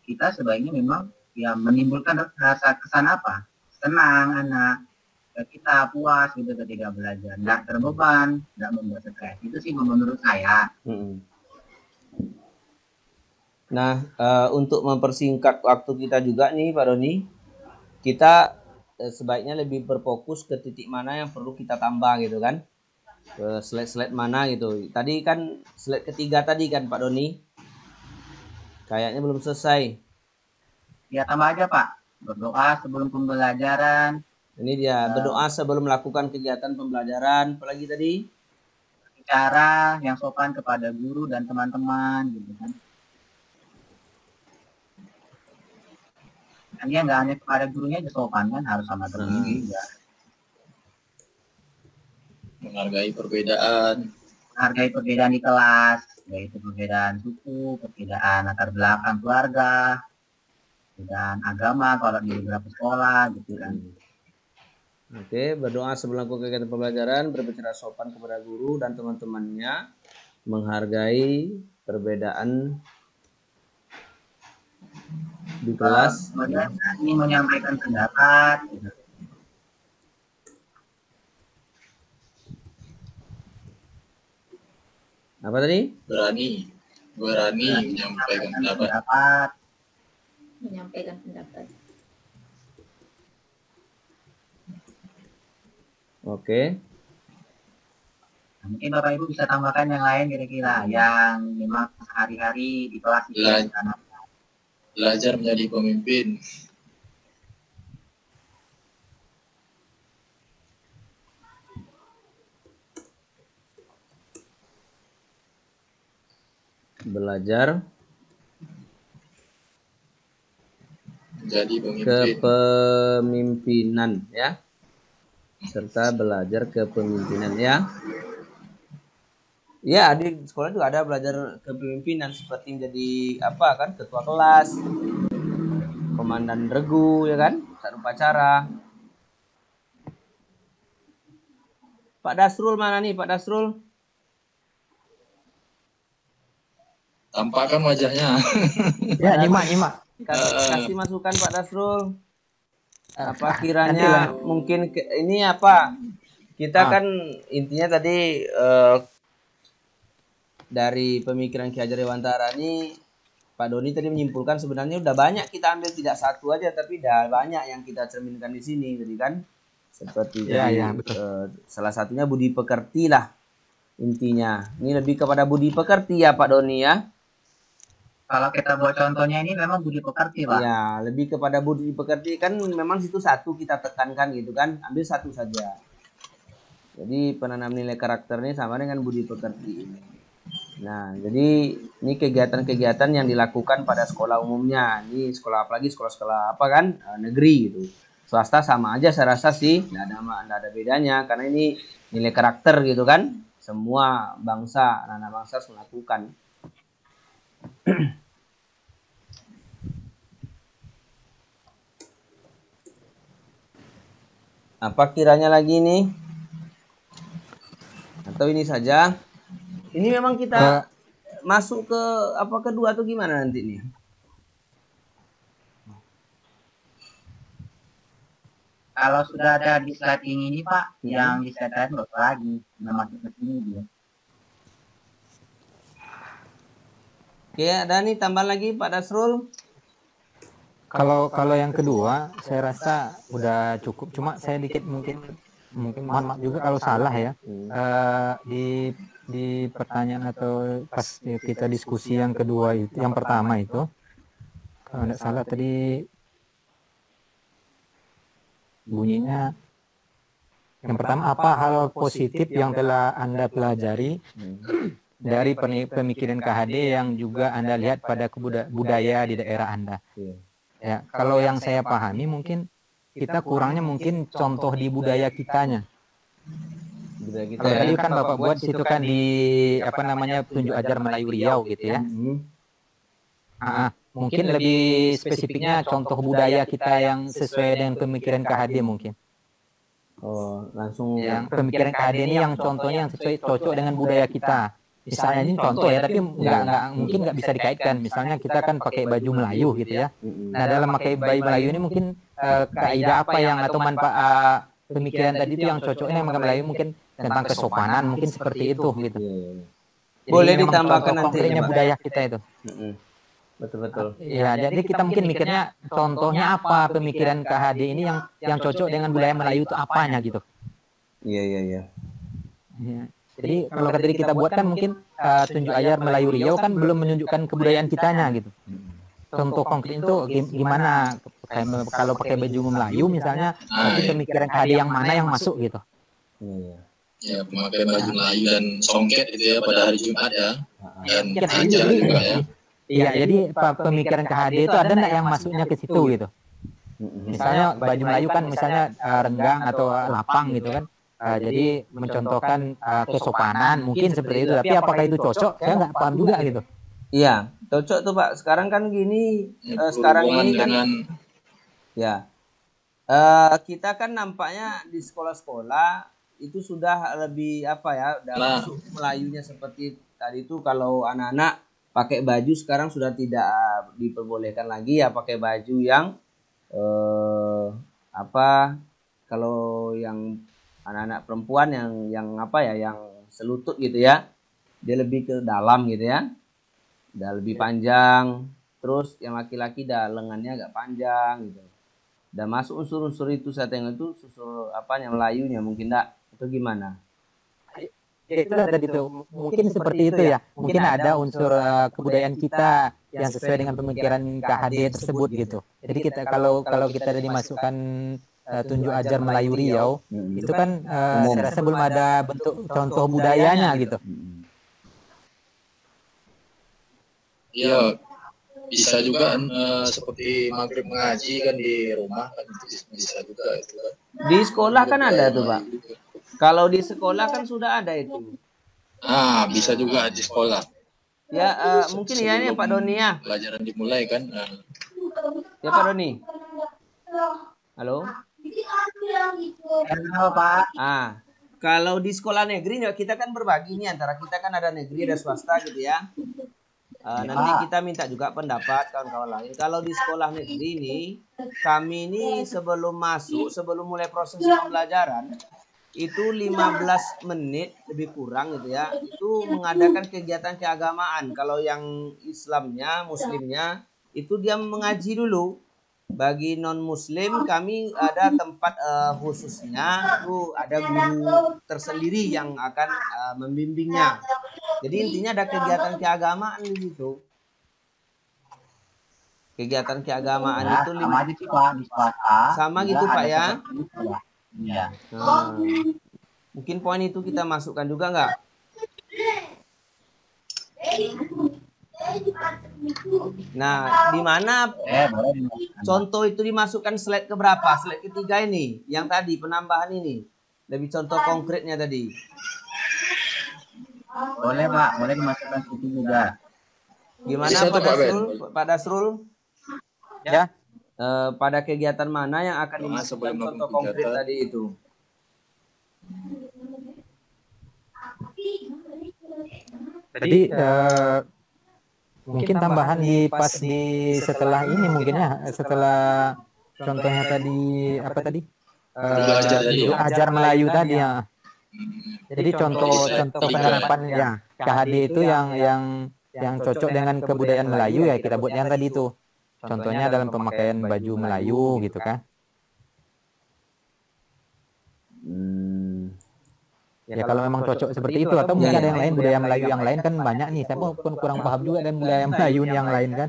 kita sebaiknya memang ya menimbulkan rasa kesan apa, senang anak, kita puas gitu ketika belajar, nggak terbeban, nggak membuat stres. Itu sih menurut saya. Nah, untuk mempersingkat waktu kita juga nih Pak Doni, kita sebaiknya lebih berfokus ke titik mana yang perlu kita tambah gitu kan, ke slide-slide mana gitu. Tadi kan slide ketiga tadi kan Pak Doni, kayaknya belum selesai. Ya tambah aja Pak, berdoa sebelum pembelajaran. Ini dia, berdoa sebelum melakukan kegiatan pembelajaran. Apalagi tadi? Bicara yang sopan kepada guru dan teman-teman gitu kan. Dia nggak hanya kepada gurunya aja sopan kan, harus sama temannya juga. Menghargai perbedaan. Menghargai perbedaan di kelas, yaitu perbedaan suku, perbedaan latar belakang keluarga, perbedaan agama kalau di beberapa sekolah gitu kan. Oke, berdoa sebelum melakukan kegiatan pembelajaran, berbicara sopan kepada guru dan teman-temannya, menghargai perbedaan di kelas. Ini menyampaikan pendapat. Apa tadi? Berani menyampaikan pendapat. Menyampaikan pendapat. Oke. Mungkin Bapak Ibu bisa tambahkan yang lain kira-kira yang memang sehari-hari di kelas itu. Belajar menjadi pemimpin. Belajar menjadi pemimpin. Kepemimpinan ya. Serta belajar kepemimpinan ya. Ya, di sekolah juga ada belajar kepemimpinan seperti jadi apa kan, ketua kelas, komandan regu ya kan, saat upacara. Pak Dasrul mana nih Pak Dasrul? Tampakkan wajahnya. Ya, nyimak. Kasih masukan Pak Dasrul. Apa kiranya mungkin ini apa? Kita kan intinya tadi dari pemikiran Ki Hajar Dewantara ini, Pak Doni tadi menyimpulkan sebenarnya udah banyak kita ambil, tidak satu aja tapi udah banyak yang kita cerminkan di sini, jadi kan seperti salah satunya budi pekerti lah intinya. Ini lebih kepada budi pekerti ya Pak Doni ya. Kalau kita buat contohnya ini memang budi pekerti Pak. Ya, lebih kepada budi pekerti kan memang situ satu kita tekankan gitu kan, ambil satu saja. Jadi penanam nilai karakter ini sama dengan budi pekerti ini. Nah, jadi ini kegiatan-kegiatan yang dilakukan pada sekolah umumnya. Ini sekolah, apalagi sekolah-sekolah apa kan, negeri gitu. Swasta sama aja saya rasa sih, nggak ada bedanya karena ini nilai karakter gitu kan. Semua bangsa, anak-anak bangsa harus melakukan. Apa kiranya lagi nih? Atau ini saja? Ini memang kita masuk ke apa kedua atau gimana nanti nih? Kalau sudah ada di slide ini Pak, yang di slide lain nggak lagi, nggak masuk ke sini dia. Oke, ada nih tambah lagi Pak Dasrul. Kalau yang kedua, saya rasa udah cukup. Cuma saya dikit mungkin mohon maaf juga kalau salah ya. Di pertanyaan atau pas kita diskusi yang kedua itu, yang pertama itu, kalau tidak salah tadi bunyinya, yang pertama, apa hal positif yang telah Anda pelajari dari pemikiran KHD yang juga Anda lihat pada budaya di daerah Anda? Ya, kalau yang saya pahami mungkin kita kurangnya mungkin contoh di budaya kitanya. Kalau tadi kan Bapak buat di situ kan di apa namanya tunjuk ajar Melayu Riau gitu ya. Mungkin lebih spesifiknya contoh budaya kita yang sesuai dengan pemikiran KHD mungkin. Oh, langsung yang pemikiran KHD ini yang contohnya yang sesuai cocok dengan budaya kita. Misalnya ini contoh ya, tapi mungkin nggak bisa dikaitkan. Misalnya kita kan pakai baju Melayu gitu ya. Nah, dalam pakai baju Melayu ini mungkin kaidah apa yang atau manfaat pemikiran tadi itu yang cocoknya yang Melayu mungkin tentang kesopanan mungkin seperti itu gitu. Boleh ditambahkan nantinya budaya kita itu. Betul. Ya, jadi kita mungkin mikirnya contohnya apa pemikiran KHD ini yang cocok dengan budaya Melayu itu apanya gitu. Iya. Jadi kalau tadi kita buat kan mungkin tunjuk ajar Melayu Riau kan belum menunjukkan kebudayaan kitanya gitu. Contoh konkret itu gimana kalau pakai baju Melayu misalnya, tapi pemikiran KHD yang mana yang masuk gitu. Ya, memakai baju Melayu dan songket gitu ya pada hari Jumat ya. Dan ajar juga ya. Iya, jadi pemikiran KHD itu ada nggak yang masuknya ke situ gitu. Misalnya baju Melayu kan misalnya renggang atau lapang gitu kan. Jadi mencontohkan kesopanan mungkin seperti itu. Tapi apakah itu cocok? Saya nggak paham juga gitu. Iya, cocok tuh Pak. Sekarang kan gini, sekarang ini kan ya kita kan nampaknya di sekolah-sekolah itu sudah lebih apa ya, udah masuk Melayunya seperti tadi itu. Kalau anak-anak pakai baju sekarang sudah tidak diperbolehkan lagi ya pakai baju yang kalau yang anak-anak perempuan yang apa ya, yang selutut gitu ya, dia lebih ke dalam gitu ya, udah lebih panjang. Terus yang laki-laki dah lengannya agak panjang gitu. Udah masuk unsur-unsur itu, saya tengok itu unsur apanya Melayunya mungkin enggak, atau gimana? Itu tadi itu mungkin seperti itu ya. Mungkin ada unsur kebudayaan kita yang sesuai dengan pemikiran KHD tersebut gitu. Jadi kita kalau kita ada dimasukkan tunjuk ajar Melayu Riau itu kan saya rasa belum ada bentuk contoh budayanya gitu. Iya, bisa juga seperti maghrib mengaji kan di rumah kan itu bisa juga itu kan. Di sekolah kan ada tuh Pak. Kalau di sekolah kan sudah ada itu. Bisa juga di sekolah. Ya, mungkin ya ini Pak Doni ya. Pelajaran dimulai kan. Ya Pak Doni. Halo. Halo Pak. Kalau di sekolah negeri kita kan berbagi nih, antara kita kan ada negeri ada swasta gitu ya. Nanti kita minta juga pendapat kawan-kawan lain. Kalau di sekolah negeri ini, kami ini sebelum mulai proses pembelajaran, itu 15 menit lebih kurang gitu ya, itu mengadakan kegiatan keagamaan. Kalau yang Islamnya, Muslimnya, itu dia mengaji dulu. Bagi non-Muslim kami ada tempat khususnya, itu ada guru tersendiri yang akan membimbingnya. Jadi intinya ada kegiatan keagamaan di situ. Kegiatan keagamaan Ya, itu sama aja sih Pak di swasta. Sama gitu Pak ya. Iya. Mungkin poin itu kita masukkan juga nggak? Nah, di mana contoh itu dimasukkan slide ke berapa? Slide ketiga ini, yang tadi penambahan ini. Lebih contoh konkretnya tadi. Boleh Pak, boleh dimasukkan situ juga. Gimana Pak Dasrul? Ya. Pada kegiatan mana yang akan dimasukkan contoh konkret tadi itu? Jadi mungkin tambahan setelah ini mungkin ya, setelah contohnya tadi apa tadi? Ajar Melayu tadi ya. Jadi contoh penerapan ya KHD itu yang cocok dengan kebudayaan Melayu ya kita buat yang tadi itu. Contohnya dalam pemakaian baju Melayu gitu kan. Ya kalau memang cocok seperti itu, atau mungkin ada yang lain, budaya Melayu yang lain kan banyak nih. Saya pun kurang paham juga dan budaya Melayu yang lain kan.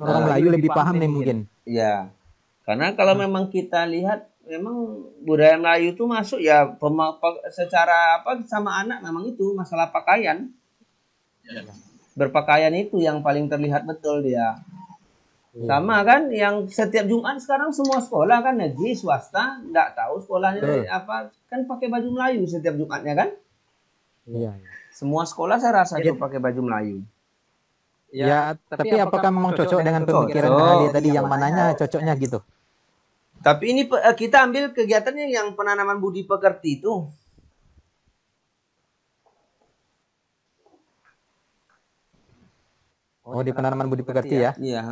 Orang Melayu lebih paham nih mungkin. Iya. Karena kalau memang kita lihat memang budaya Melayu itu masuk ya secara sama anak memang itu masalah pakaian. Berpakaian itu yang paling terlihat betul dia. Sama kan yang setiap Jumat sekarang semua sekolah kan negeri swasta enggak tahu sekolahnya apa kan pakai baju Melayu setiap Jumatnya kan? Iya. Semua sekolah saya rasa itu pakai baju Melayu. Ya, tapi apakah memang cocok dengan pemikiran KHD tadi yang mananya cocoknya gitu? Tapi ini kita ambil kegiatannya yang penanaman budi pekerti itu. Oh, di penanaman budi pekerti ya? Iya,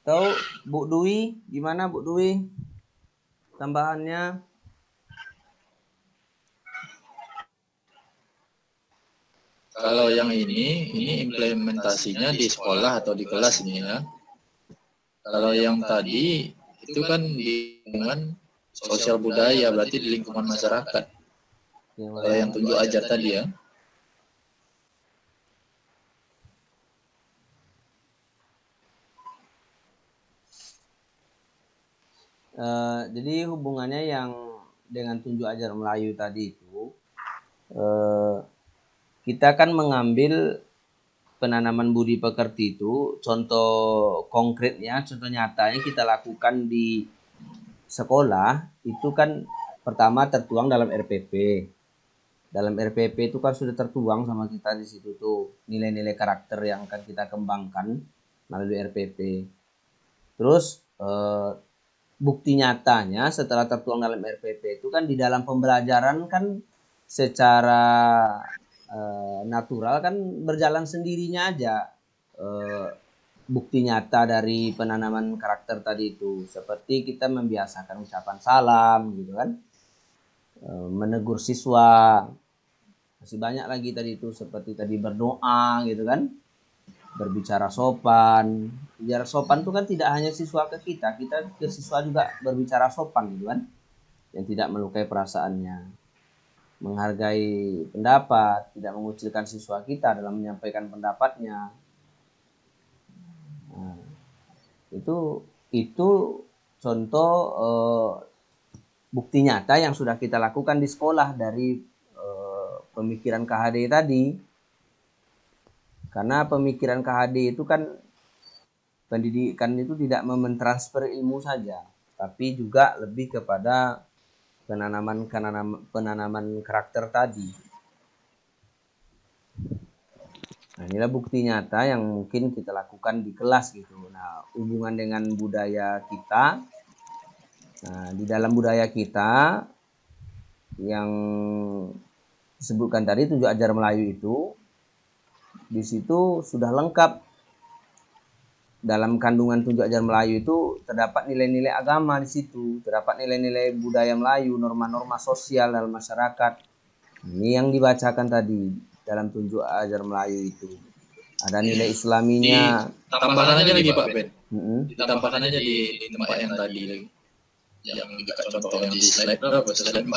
Tahu Bu Dwi, gimana Bu Dwi? Tambahannya? Kalau yang ini implementasinya di sekolah atau di kelas ini ya. Kalau yang tadi itu kan di lingkungan sosial budaya, berarti di lingkungan masyarakat. Kalau yang tunjuk ajar tadi ya. Jadi hubungannya yang dengan tunjuk ajar Melayu tadi itu, kita kan mengambil penanaman budi pekerti itu, contoh konkretnya, contoh nyatanya kita lakukan di sekolah, itu kan pertama tertuang dalam RPP. Dalam RPP itu kan sudah tertuang sama kita di situ tuh, nilai-nilai karakter yang akan kita kembangkan melalui RPP. Terus, bukti nyatanya setelah tertuang dalam RPP itu kan di dalam pembelajaran kan secara natural kan berjalan sendirinya aja bukti nyata dari penanaman karakter tadi itu, seperti kita membiasakan ucapan salam gitu kan, menegur siswa, masih banyak lagi tadi itu seperti tadi berdoa gitu kan, berbicara sopan. Bicara sopan itu kan tidak hanya siswa ke kita ke siswa juga berbicara sopan gitu kan, yang tidak melukai perasaannya, menghargai pendapat, tidak mengucilkan siswa kita dalam menyampaikan pendapatnya. Nah, itu contoh bukti nyata yang sudah kita lakukan di sekolah dari pemikiran KHD tadi. Karena pemikiran KHD itu kan pendidikan itu tidak mentransfer ilmu saja, tapi juga lebih kepada penanaman karakter tadi. Nah, inilah bukti nyata yang mungkin kita lakukan di kelas gitu. Nah, hubungan dengan budaya kita. Nah, di dalam budaya kita yang disebutkan tadi tunjuk ajar Melayu itu, di situ sudah lengkap. Dalam kandungan tunjuk ajar Melayu itu terdapat nilai-nilai agama di situ, terdapat nilai-nilai budaya Melayu, norma-norma sosial dalam masyarakat. Ini yang dibacakan tadi dalam tunjuk ajar Melayu itu. Ada nilai Islaminya. Tambahkan aja lagi Pak Ben. Ditambahkan aja di tempat yang tadi lagi. Yang dekat contoh yang di slide berapa? Slide 4.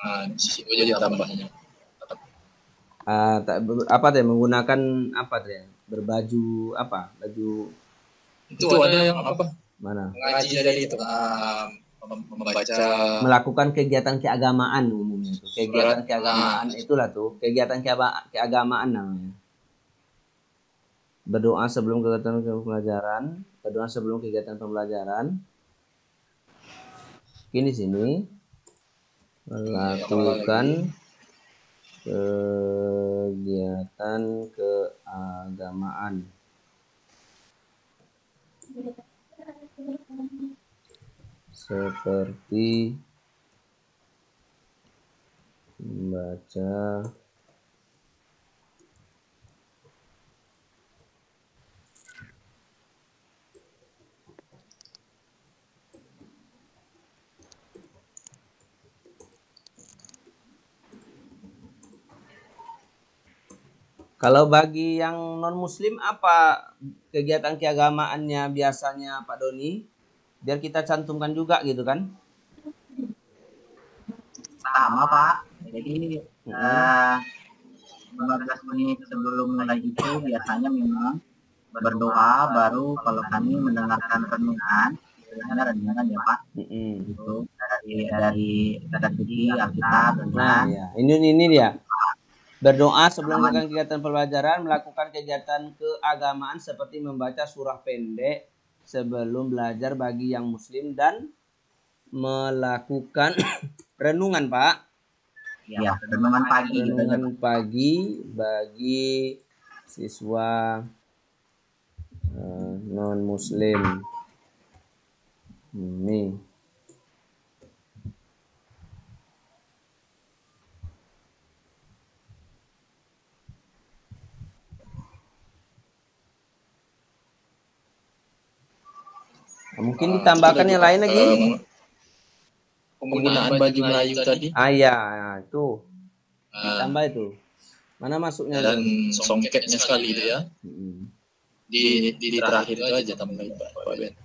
Nah, di situ aja tambahnya. Apa teh menggunakan apa teh? Berbaju apa? Baju itu ada yang apa? Mana? Ngaji dari itu. Membaca, melakukan kegiatan keagamaan umumnya itu. Kegiatan keagamaan itulah tuh, kegiatan keagamaan namanya. Berdoa sebelum kegiatan pembelajaran, berdoa sebelum kegiatan pembelajaran. Ini sini melakukan kegiatan keagamaan. Seperti membaca Kalau bagi yang non muslim apa kegiatan keagamaannya biasanya Pak Doni? Biar kita cantumkan juga gitu kan? Sama Pak. Jadi 15 menit sebelum mulai itu biasanya memang berdoa, baru kalau kami mendengarkan renungan, sebenarnya renungan ya Pak. Itu dari suci Alkitab. Nah ya, ini dia. Berdoa sebelum melakukan kegiatan pembelajaran, melakukan kegiatan keagamaan seperti membaca surah pendek sebelum belajar bagi yang muslim dan melakukan renungan Pak. Ya, renungan pagi. Renungan pagi bagi siswa non muslim. Ini. Mungkin ditambahkan yang lain lagi. Penggunaan baju Melayu tadi. Iya, itu. Ditambah itu. Mana masuknya? Dan songketnya sekali itu ya. Di terakhir itu aja tambahin Pak Ben.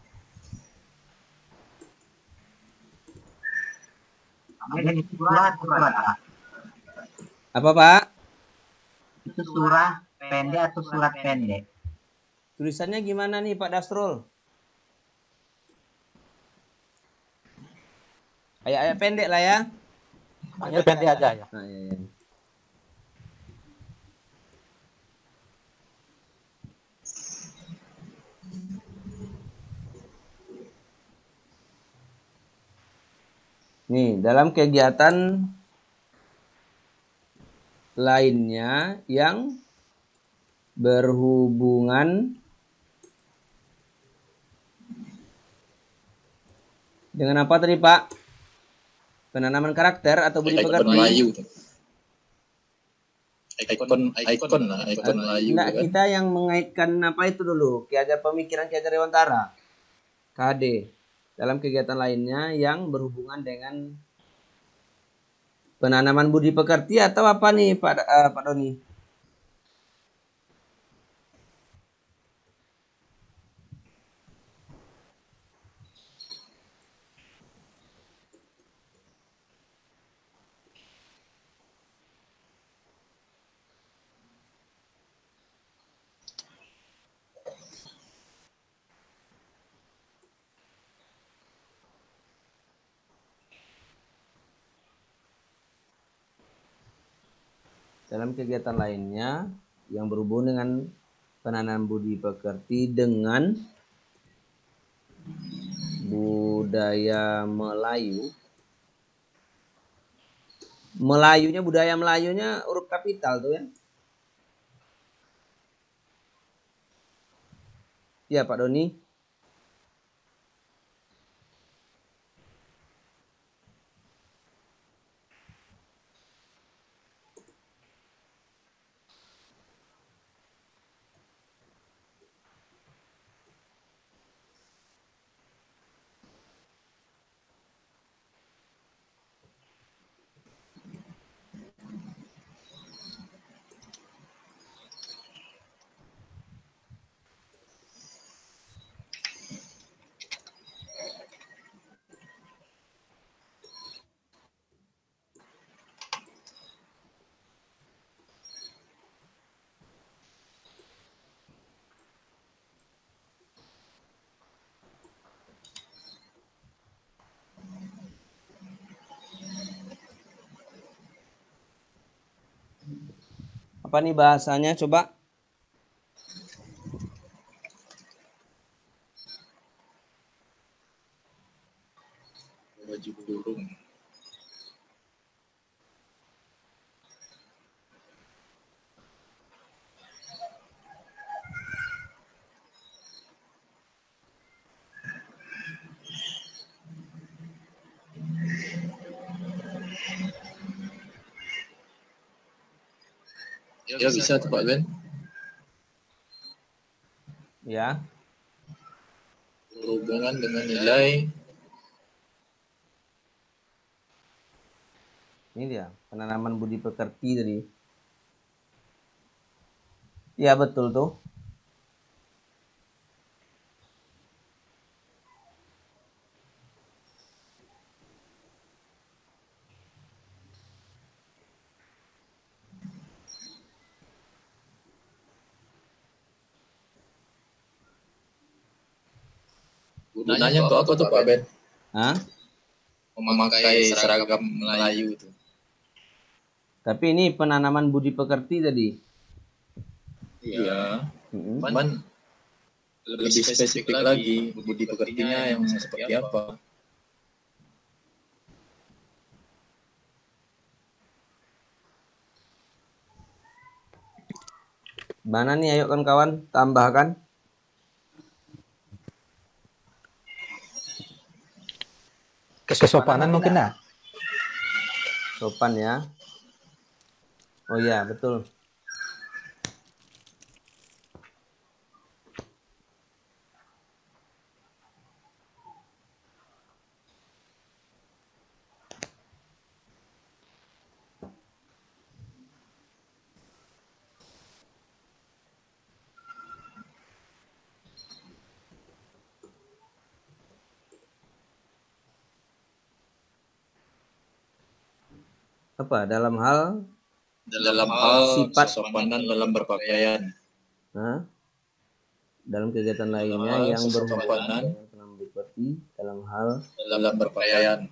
Apa Pak? Itu surah pendek atau surat pendek? Tulisannya gimana nih Pak Dasrul? Ayat-ayat pendek lah ya. Ayat pendek aja ya. Nah, iya. Nih, dalam kegiatan lainnya yang berhubungan dengan apa tadi Pak? Penanaman karakter atau budi pekerti. Ikon Melayu. Nah, kita yang mengaitkan apa itu dulu? Ki Hajar Pemikiran Ki Hajar Dewantara. KHD. Dalam kegiatan lainnya yang berhubungan dengan penanaman budi pekerti atau apa nih Pak Doni? dalam kegiatan lainnya yang berhubungan dengan penanaman budi pekerti dengan budaya Melayu. Melayunya, budaya Melayunya huruf kapital tuh ya. Ya Pak Doni. Apa nih bahasanya coba? Baju kurung. Ya bisa tuh Pak Ben. Ya. Berhubungan dengan nilai. Ini dia, penanaman budi pekerti tadi. Ya betul tuh. Gunanya untuk apa tuh Pak Ben? Hah? Memakai seragam Melayu itu. Tapi ini penanaman budi pekerti tadi. Iya. Cuman lebih spesifik lagi budi pekertinya yang seperti apa? Mana nih, ayo kawan-kawan tambahkan. Kesopanan mungkin nah. Sopan ya. Oh iya, betul. Apa? Dalam hal sifat kesopanan dalam berpakaian. Nah, dalam kegiatan lainnya yang berhubungan dengan seperti dalam hal berpakaian.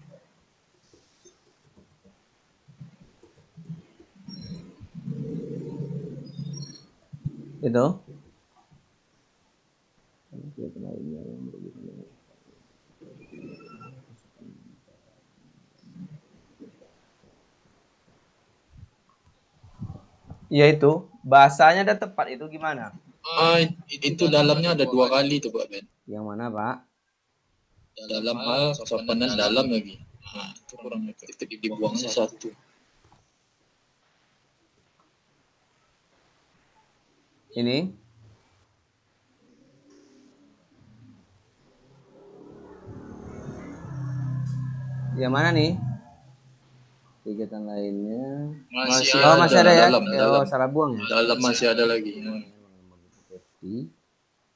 Itu. Yaitu bahasanya ada tepat itu gimana? Itu dalamnya ada 2 kali tuh Pak Ben. Yang mana Pak? Dalam hal kesopanan dalam lagi. Nah, itu kurang efektif, dibuangnya 1. Ini. Yang mana nih? Kegiatan lainnya masih ada ya. Dalam. Salah buang ya. Dalam masih ada lagi.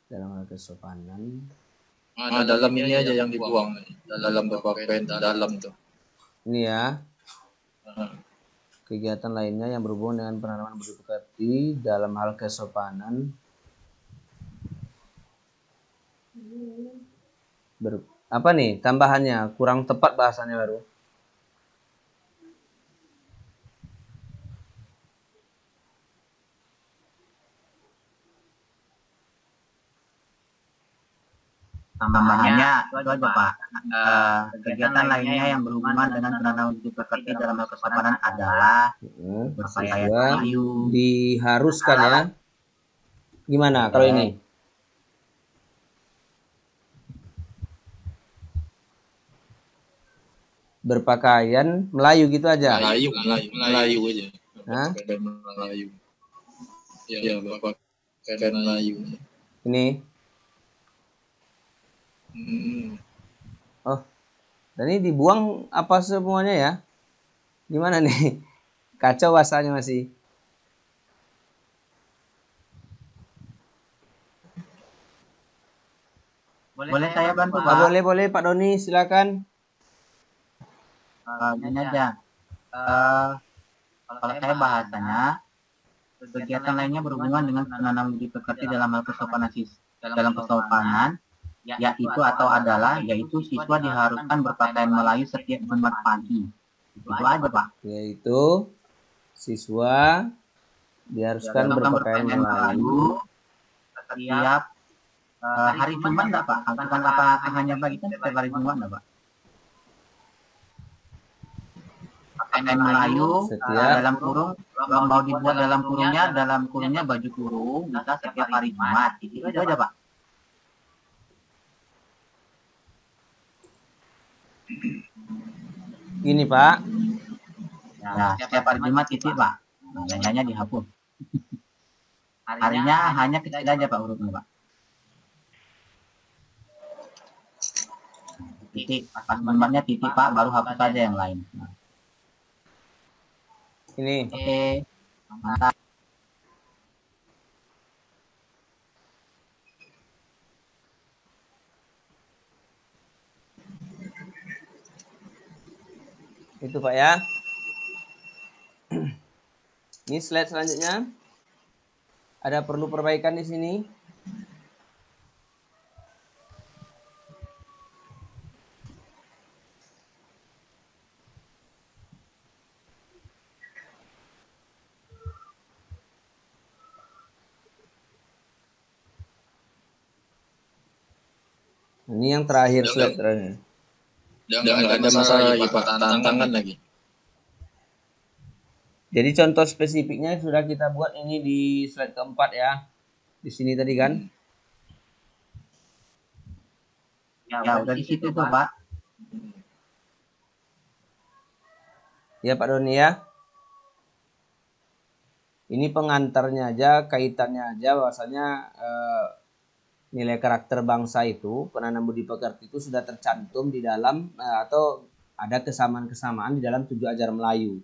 Dalam hal kesopanan. Dalam ini aja yang dibuang. Dalam berpakaian dalam tuh. Ini ya. Kegiatan lainnya yang berhubungan dengan penanaman budi pekerti dalam hal kesopanan. Apa nih tambahannya? Kurang tepat bahasanya baru. Tambahannya itu aja Pak. Kegiatan lainnya yang berhubungan dengan penanaman budi pekerti dalam hal kesopanan adalah siswa diharuskan ya. Gimana kalau ini? Berpakaian Melayu gitu aja. Melayu aja. Hah? Melayu. Ya, berpakaian Melayu. Ini. Oh, dan ini dibuang apa semuanya ya? Gimana nih? Kacau bahasanya masih. Boleh saya bantu Pak? Boleh Pak Doni, silakan. Ini aja. Kalau saya bahasanya, kegiatan lainnya berhubungan dengan penanaman budi pekerti dalam hal kesopanan, yaitu atau adalah, yaitu siswa diharuskan berpakaian Melayu setiap Jumat pagi. Itu aja Pak. Yaitu siswa diharuskan berpakaian Melayu setiap hari Jumat enggak Pak? Apa hanya bagi kan setiap hari Jumat enggak Pak? Pakaian Melayu dalam kurung, mau dibuat dalam kurungnya baju kurung, bisa setiap hari Jumat. Itu aja Pak. Gini Pak. Ya, setiap hari Jumat titik Pak. Hanya dihapus. Harinya hanya kecil aja Pak hurufnya Pak. Titik, pas Jumatnya titik Pak, baru hapus saja yang lain. Ini. Oke. Mantap. Itu Pak ya. Ini slide selanjutnya. Ada perlu perbaikan di sini. Ini yang terakhir slide terakhir. Nggak ada masalah lagi Pak, tantangan lagi. Jadi contoh spesifiknya sudah kita buat ini di slide keempat ya. Di sini tadi kan. Ya udah di situ tuh Pak. Ya Pak Doni ya. Ini pengantarnya aja, kaitannya aja bahwasanya nilai karakter bangsa itu, penanam budi pekerti itu sudah tercantum di dalam atau ada kesamaan-kesamaan di dalam 7 ajar Melayu.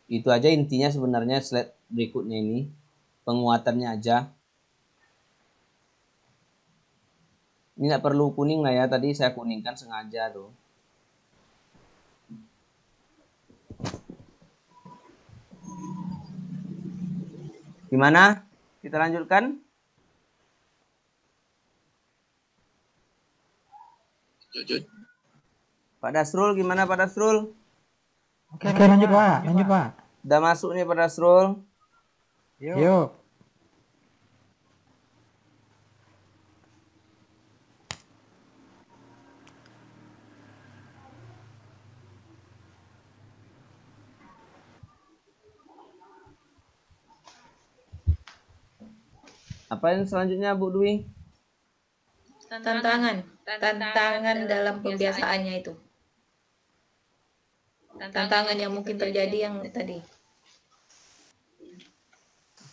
Itu aja intinya sebenarnya slide berikutnya ini. Penguatannya aja. Ini nggak perlu kuning lah ya, tadi saya kuningkan sengaja tuh. Gimana? Kita lanjutkan? Pak Dasrul, gimana Pak Dasrul? Oke, lanjut Pak, Udah masuk nih Pak Dasrul. Yuk. Apa yang selanjutnya Bu Dwi? Tantangan dalam pembiasaannya itu. Tantangan yang mungkin terjadi yang tadi.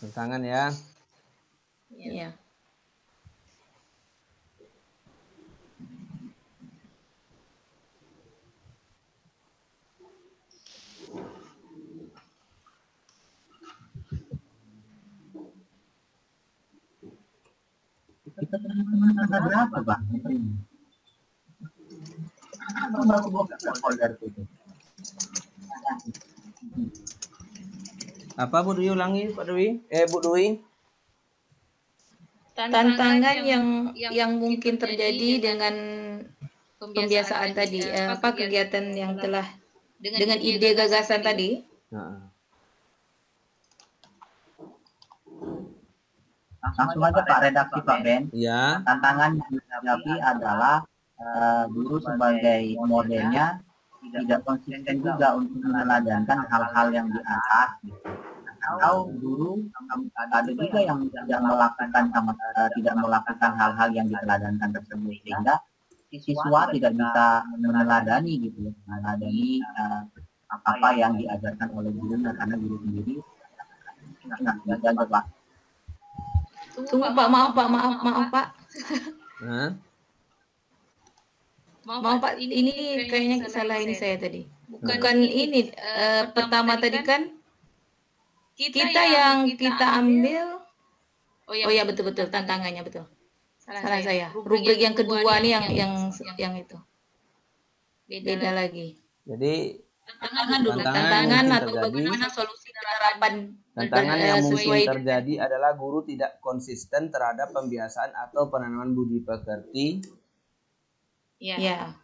Tantangan ya. Iya. Kita berapa Pak? Apa Bu Dwi ulangi Pak Dwi? Bu Dwi? Tantangan yang mungkin terjadi dengan pembiasaan tadi, apa kegiatan yang telah dengan ide gagasan tadi. Langsung aja Pak redaksi Pak Ben. Ya. Tantangan yang dihadapi adalah guru sebagai modelnya tidak konsisten juga untuk meneladankan hal-hal yang di atas. Atau guru ada juga yang tidak melakukan hal-hal yang diteladankan tersebut, sehingga siswa tidak bisa meneladani gitu, meneladani apa yang diajarkan oleh gurunya karena guru sendiri nggak jaga Pak. Tunggu Pak, maaf Pak. Hah? Maaf Pak, ini kayaknya salah ini saya tadi. Bukan ini pertama tadi kan kita yang kita ambil. Oh ya betul tantangannya betul. Salah saya. Rubrik yang kedua nih yang itu. Beda lagi. Jadi tantangan atau bagaimana solusi penerapan tantangan yang mungkin terjadi adalah guru tidak konsisten terhadap pembiasaan atau penanaman budi pekerti. Ya.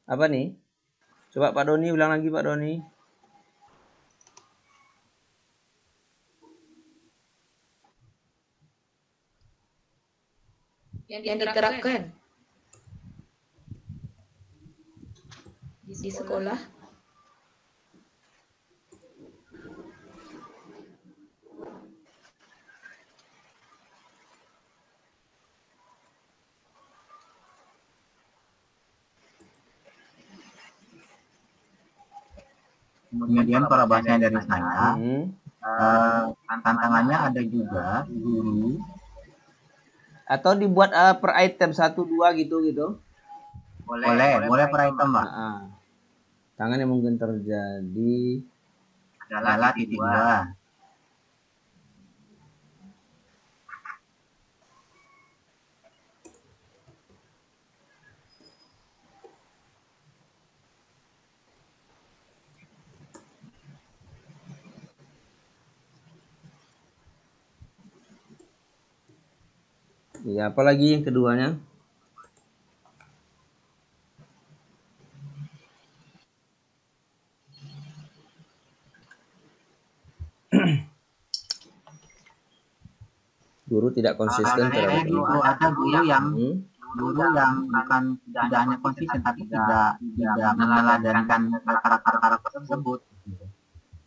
Apa nih? Coba Pak Doni ulang lagi Pak Doni. Yang diterapkan di sekolah. Kemudian para bahasanya dari saya, tantangannya ada juga guru atau dibuat per item 1 2 gitu. Boleh per item Pak. Tangan yang mungkin terjadi adalah titik 2. Ya, apalagi yang keduanya? Guru tidak konsisten terhadap itu. Ada guru yang bukan tidak hanya konsisten tapi tidak meneladankan karakter tersebut.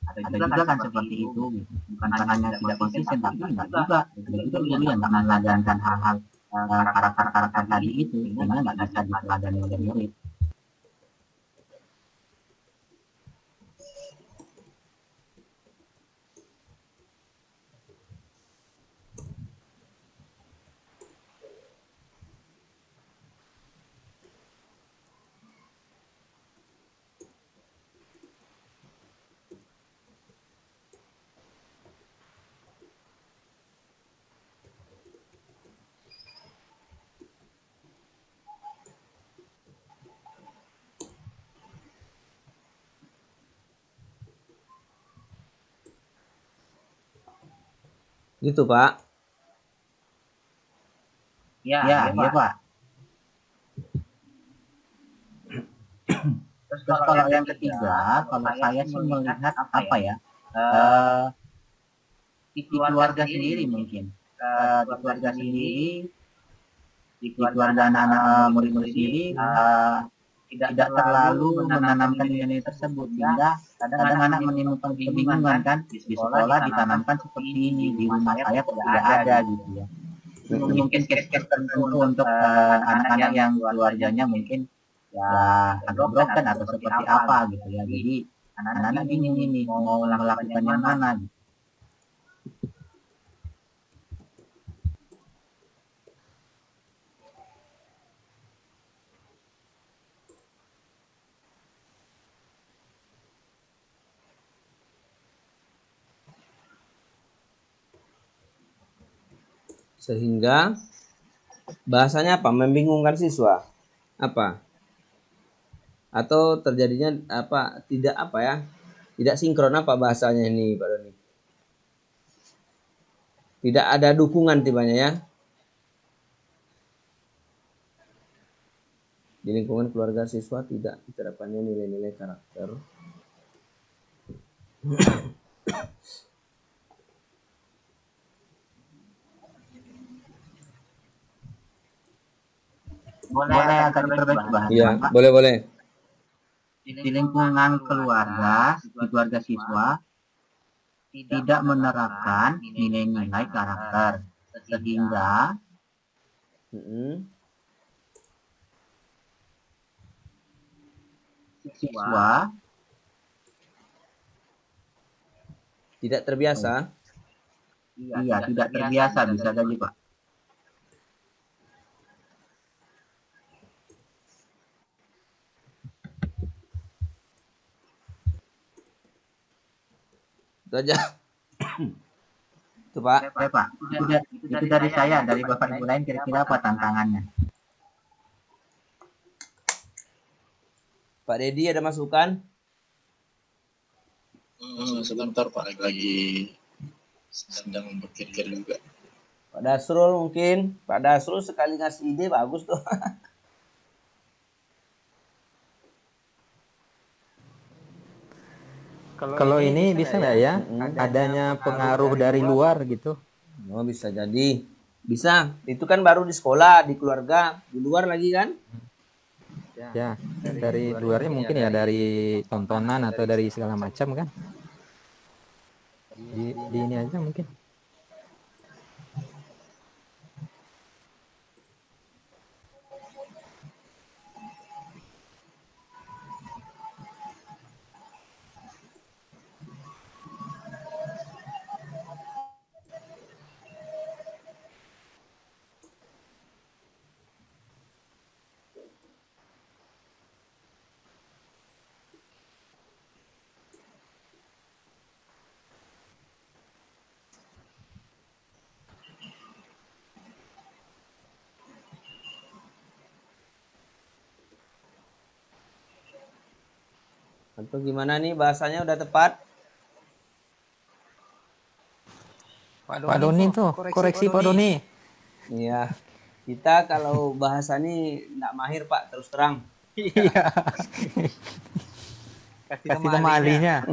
Ada juga kan seperti itu, bukan hanya tidak konsisten tapi enggak juga. Ada juga guru yang tidak meneladankan hal-hal karakter tadi itu, sehingga nggak bisa diteladani oleh murid. Gitu Pak. Ya, Pak. Terus kalau yang ketiga, kalau saya sih melihat apa ya, di keluarga sendiri mungkin, di keluarga sendiri, di keluarga anak-anak murid-murid sendiri tidak terlalu menanamkan nilai tersebut, sehingga kadang anak menimbulkan kebingungan kan, di sekolah ditanamkan seperti ini, di rumah saya kok tidak ada gitu ya. Mungkin case-case tertentu untuk anak-anak yang keluarganya mungkin ya agak broken atau seperti apa gitu ya. Jadi anak-anak bingung ini mau melakukan yang mana gitu. Sehingga bahasanya apa? Membingungkan siswa. Apa? Atau terjadinya apa? Tidak apa ya? Tidak sinkron apa bahasanya ini Pak Doni? Tidak ada dukungan tibanya ya. Di lingkungan keluarga siswa tidak diterapkannya nilai-nilai karakter. Boleh agak diperbaiki bahasa. Iya, boleh. Di lingkungan keluarga, di keluarga siswa tidak menerapkan nilai-nilai karakter sehingga siswa tidak terbiasa. Iya, tidak terbiasa, bisa jadi Pak. Itu aja. Itu Pak. Oke Pak, itu dari saya, dari Bapak Ibu lain kira-kira apa tantangannya? Pak Dedi ada masukan? Sebentar Pak, lagi sedang berpikir juga. Pak Dasrul mungkin. Pak Dasrul sekali ngasih ide bagus tuh. Kalau ini bisa nggak ya? Adanya pengaruh dari luar gitu? Oh, bisa jadi. Bisa. Itu kan baru di sekolah, di keluarga, di luar lagi kan? Ya, dari luarnya mungkin ya dari tontonan atau dari segala macam kan? Di ini aja mungkin. Atau gimana nih bahasanya udah tepat? Pak Doni tuh, koreksi Pak Doni. Iya. Kita kalau bahasa ini nggak mahir Pak, terus terang. Iya. Kasih nama ahlinya.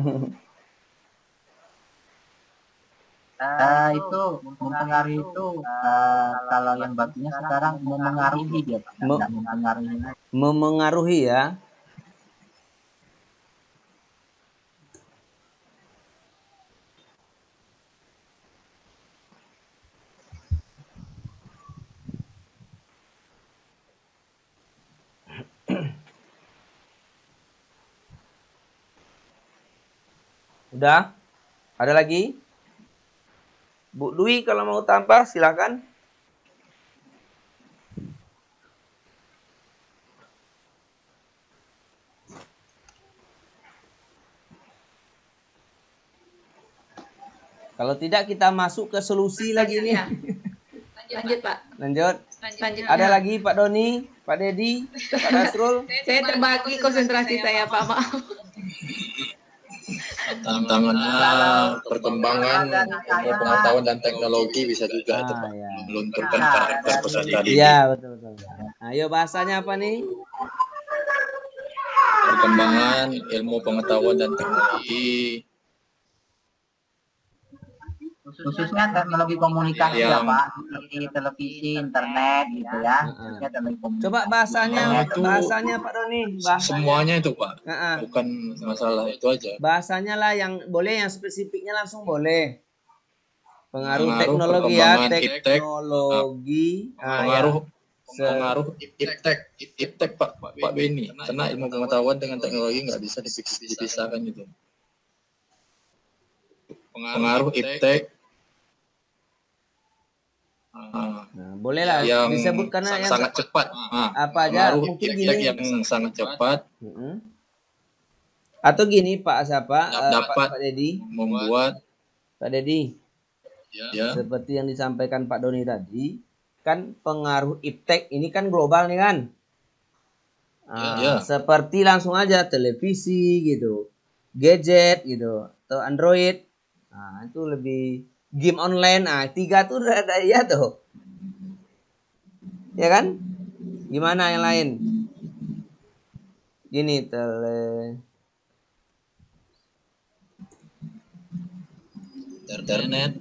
Itu mempengaruhi itu kalau yang bakunya sekarang memengaruhi dia Pak, tidak mempengaruhi. Memengaruhi ya. Udah? Ada lagi? Bu Dwi kalau mau tambah silakan. Kalau tidak kita masuk ke solusi lagi nih. Lanjut Pak. Lanjut. Lanjut. Ada lagi Pak Doni, Pak Dedi, Pak Dasrul. Saya terbagi konsentrasi saya Pak, maaf. Tantangannya perkembangan ilmu pengetahuan dan teknologi bisa juga itu Pak, Ya. melunturkan karakter peserta didik. Iya, betul. Ayo bahasanya apa nih? Perkembangan ilmu pengetahuan dan teknologi Khususnya teknologi komunikasi ya Pak, seperti televisi, internet gitu ya. Khususnya teknologi komunikasi. Coba bahasanya Pak Doni. semuanya itu Pak, bukan masalah itu aja. Bahasanya lah yang boleh, yang spesifiknya langsung boleh. Pengaruh teknologi ya, perkembangan teknologi. Pengaruh iptek Pak Beni, karena ilmu pengetahuan dengan teknologi nggak bisa dipisahkan gitu. Pengaruh iptek. Nah, boleh lah yang disebut karena yang sangat cepat. apa aja Pengaruh mungkin iptek gini. yang sangat cepat. Atau gini Pak siapa? Dapat Pak Dedi. Membuat Pak Dedi. Ya. Seperti yang disampaikan Pak Doni tadi, kan pengaruh iptek ini kan global nih kan. Seperti langsung aja televisi gitu, gadget gitu, atau Android. Nah, itu lebih game online. Nah, 3 tuh udah ada ya tuh. Ya kan? Gimana yang lain? Gini internet.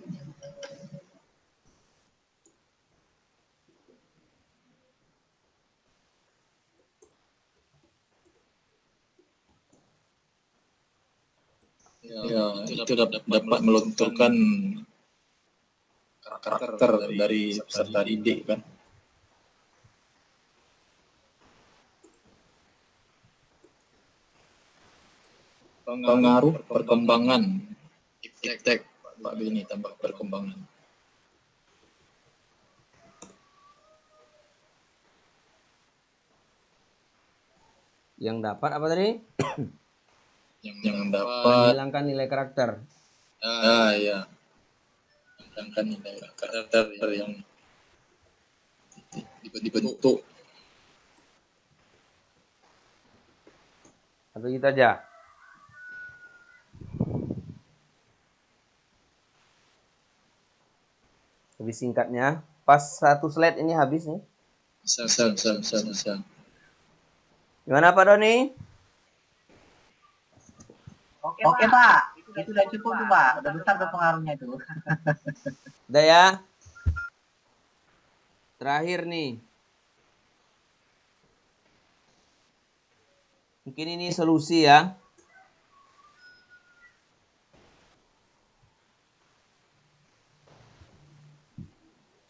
Ya, itu dapat melunturkan karakter dari peserta didik kan. Pengaruh perkembangan iptek Pak Beni, tambah perkembangan. Yang dapat apa tadi? Yang dapat menghilangkan nilai karakter. Iya. Menghilangkan nilai karakter yang dibentuk. Atau gitu aja. Lebih singkatnya, pas satu slide ini habis nih. Bisa. Gimana Pak Doni? Oke Pak, itu udah cukup tuh Pak, udah besar tuh pengaruhnya itu. Udah ya. Terakhir nih. Mungkin ini solusi ya.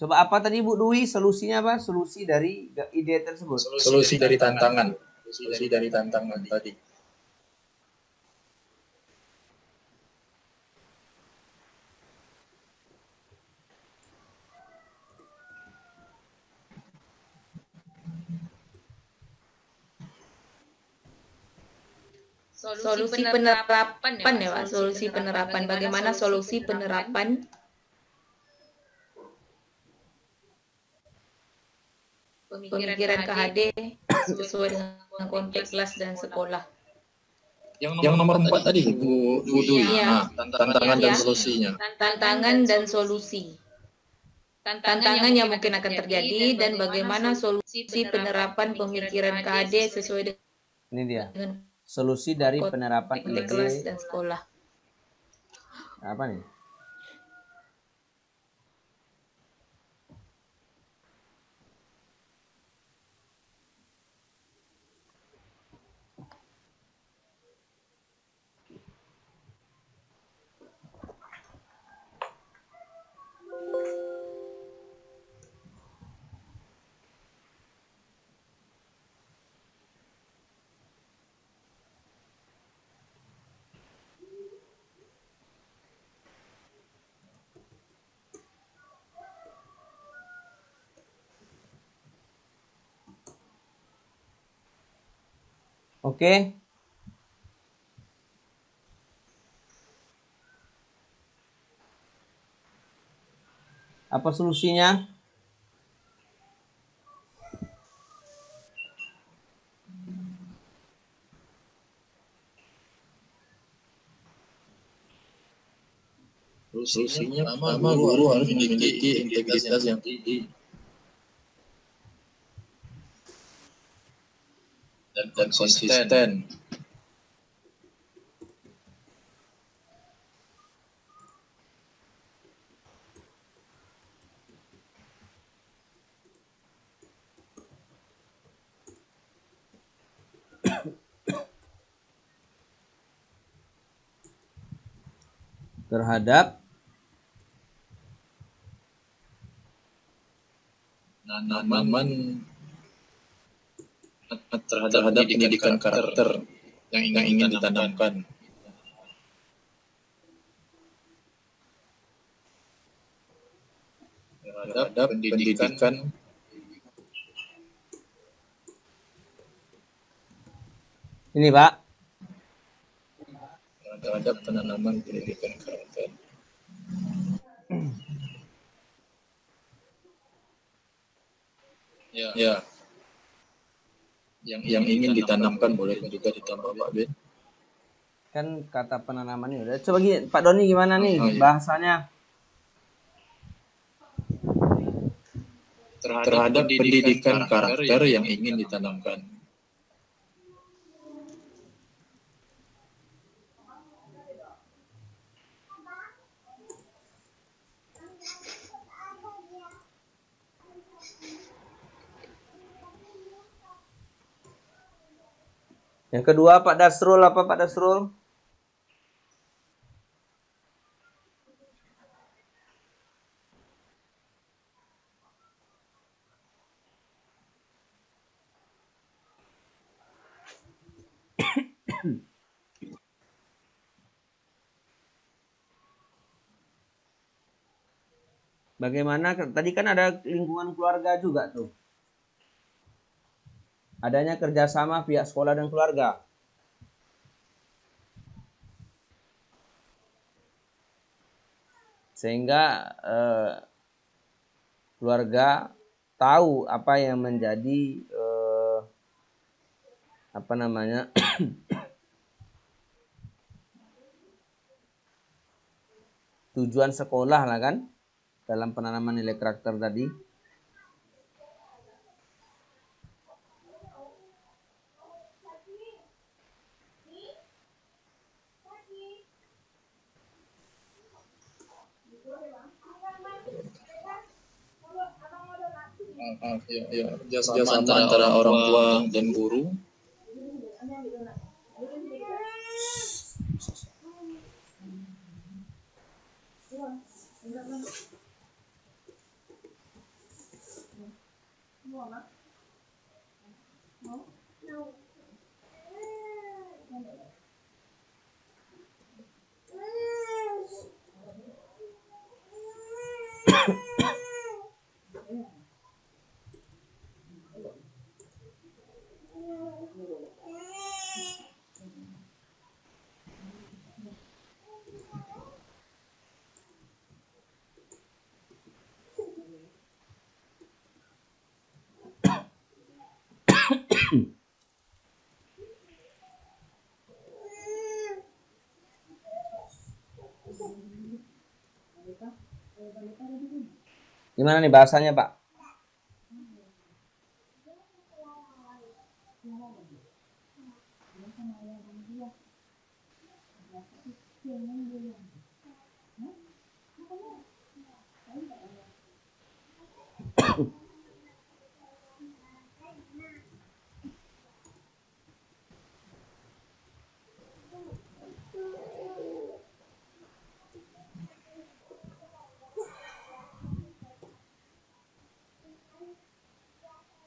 Coba apa tadi Bu Dwi? Solusinya apa? Solusi dari ide tersebut. Solusi dari tantangan. Solusi dari tantangan tadi. Solusi penerapan ya Pak, solusi penerapan. Bagaimana solusi penerapan pemikiran KHD sesuai dengan konteks kelas dan sekolah. Yang nomor 4 tadi Bu Dwi. Ya. Tantangan dan solusinya. Tantangan dan solusi. Tantangan yang mungkin akan terjadi dan bagaimana solusi penerapan pemikiran KHD sesuai dengan ini dia. Solusi dari penerapan konteks kelas dan sekolah. Apa nih? Oke. Apa solusinya? Solusinya pertama guru harus memiliki integritas yang tinggi dan konsisten. Terhadap terhadap pendidikan karakter yang ingin ditanamkan. Terhadap pendidikan ini Pak. Terhadap penanaman pendidikan karakter. Ya. Yang ingin ditanamkan boleh juga ditambah Pak Ben. Kan kata penanamannya udah. Coba gini, Pak Doni gimana nih bahasanya? Terhadap pendidikan karakter yang ingin ditanamkan. Yang kedua Pak Dasrul, apa Pak Dasrul? Bagaimana tadi kan ada lingkungan keluarga juga tuh. Adanya kerjasama pihak sekolah dan keluarga. Sehingga keluarga tahu apa yang menjadi tujuan sekolah lah kan dalam penanaman nilai karakter tadi. Kerjasama antara orang tua dan guru. Gimana nih bahasanya, Pak?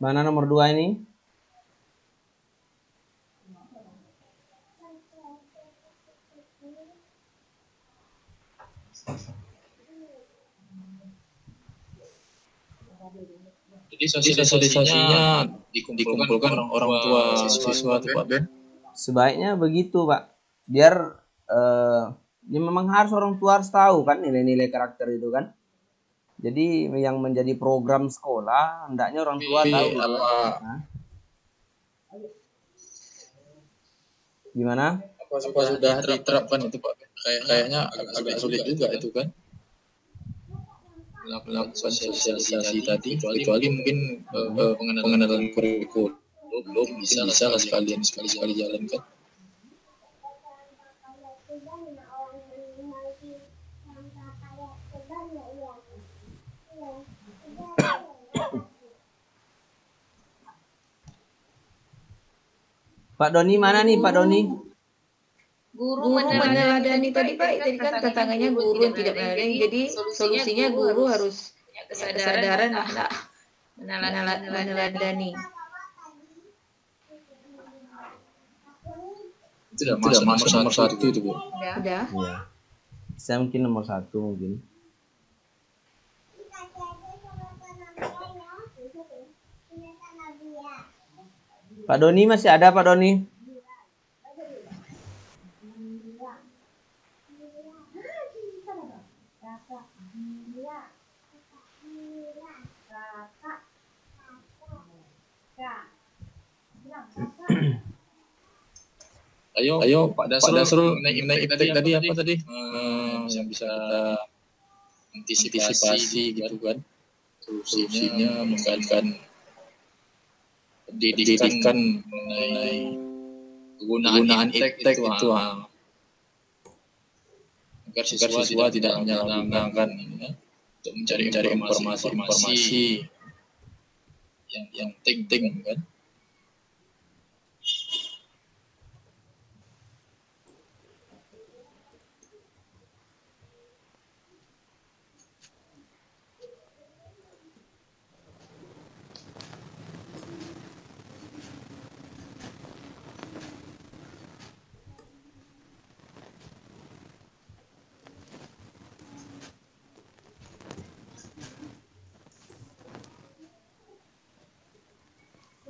Mana nomor 2 ini? Jadi sosialisasinya dikumpulkan orang tua siswa tuh Pak Ben? Sebaiknya begitu Pak. Biar ya memang harus orang tua harus tahu kan nilai-nilai karakter itu kan. Jadi yang menjadi program sekolah hendaknya orang tua tahu apa. Gimana? Apa sudah diterapkan itu Pak? Kayaknya agak sulit juga itu kan. Melakukan sosialisasi tadi, kecuali mungkin pengenalan kurikulum belum bisa lah sekali jalankan. Pak Doni mana nih Pak Doni? Guru meneladani tadi Pak, tadi kan tantangannya guru yang tidak meneladani, jadi solusinya guru harus kesadaran meneladani. Itu udah masuk nomor 1 itu Bu. Udah. Ya. Saya mungkin nomor 1 mungkin. Pak Doni masih ada Pak Doni? Ayo Pak Dasrul naik tadi apa tadi? Yang bisa antisipasi gitu kan. Solusinya menggunakan pendidikan mengenai penggunaan iptek itu agar siswa tidak menyalahgunakan untuk mencari informasi yang penting kan.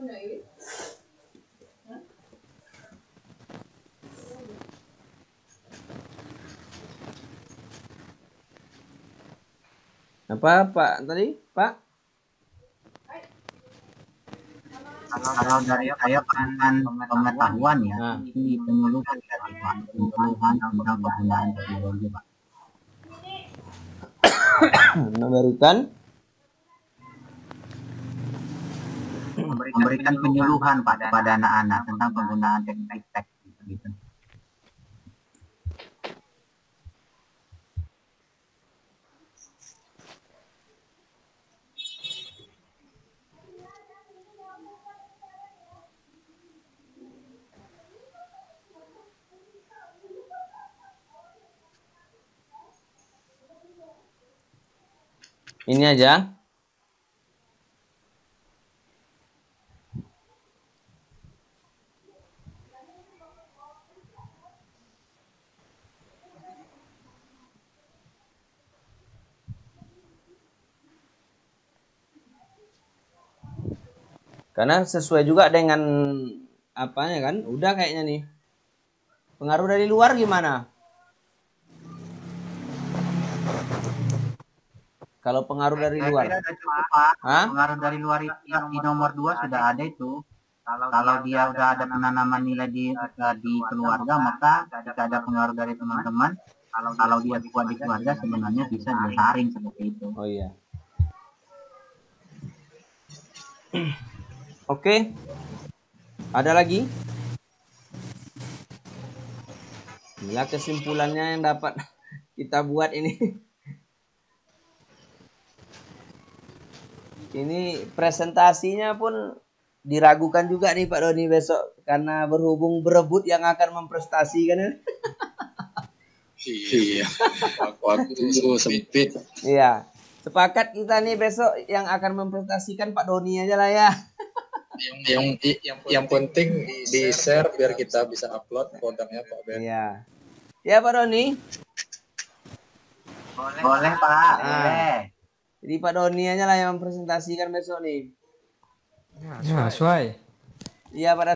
Apa Pak tadi, Pak? Kalau dari saya pengetahuan ya, ini penyuluhan tentang penggunaan teknologi, Pak. Memberikan penyuluhan pada anak-anak tentang penggunaan teknologi gitu. Ini aja. Karena sesuai juga dengan apanya kan? Udah kayaknya nih. Pengaruh dari luar gimana? Kalau pengaruh dari luar, pengaruh dari luar itu di nomor 2 sudah ada itu. Kalau dia udah ada penanaman nilai di keluarga, maka jika ada pengaruh dari teman-teman, kalau dia kuat di keluarga sebenarnya bisa disaring seperti itu. Oh iya. Oke. Ada lagi? Inilah kesimpulannya yang dapat kita buat ini. Ini presentasinya pun diragukan juga nih Pak Doni besok karena berhubung berebut yang akan memprestasikan ya. Iya. Waktu sempit. Iya. Sepakat kita nih besok yang akan memprestasikan Pak Doni aja lah ya. Yang penting di share biar kita bisa upload produknya Pak Ben. Iya. Ya Pak Doni. Boleh Pak. Boleh. Jadi Pak Doni aja lah yang mempresentasikan besok nih. Ya, sesuai. Iya pada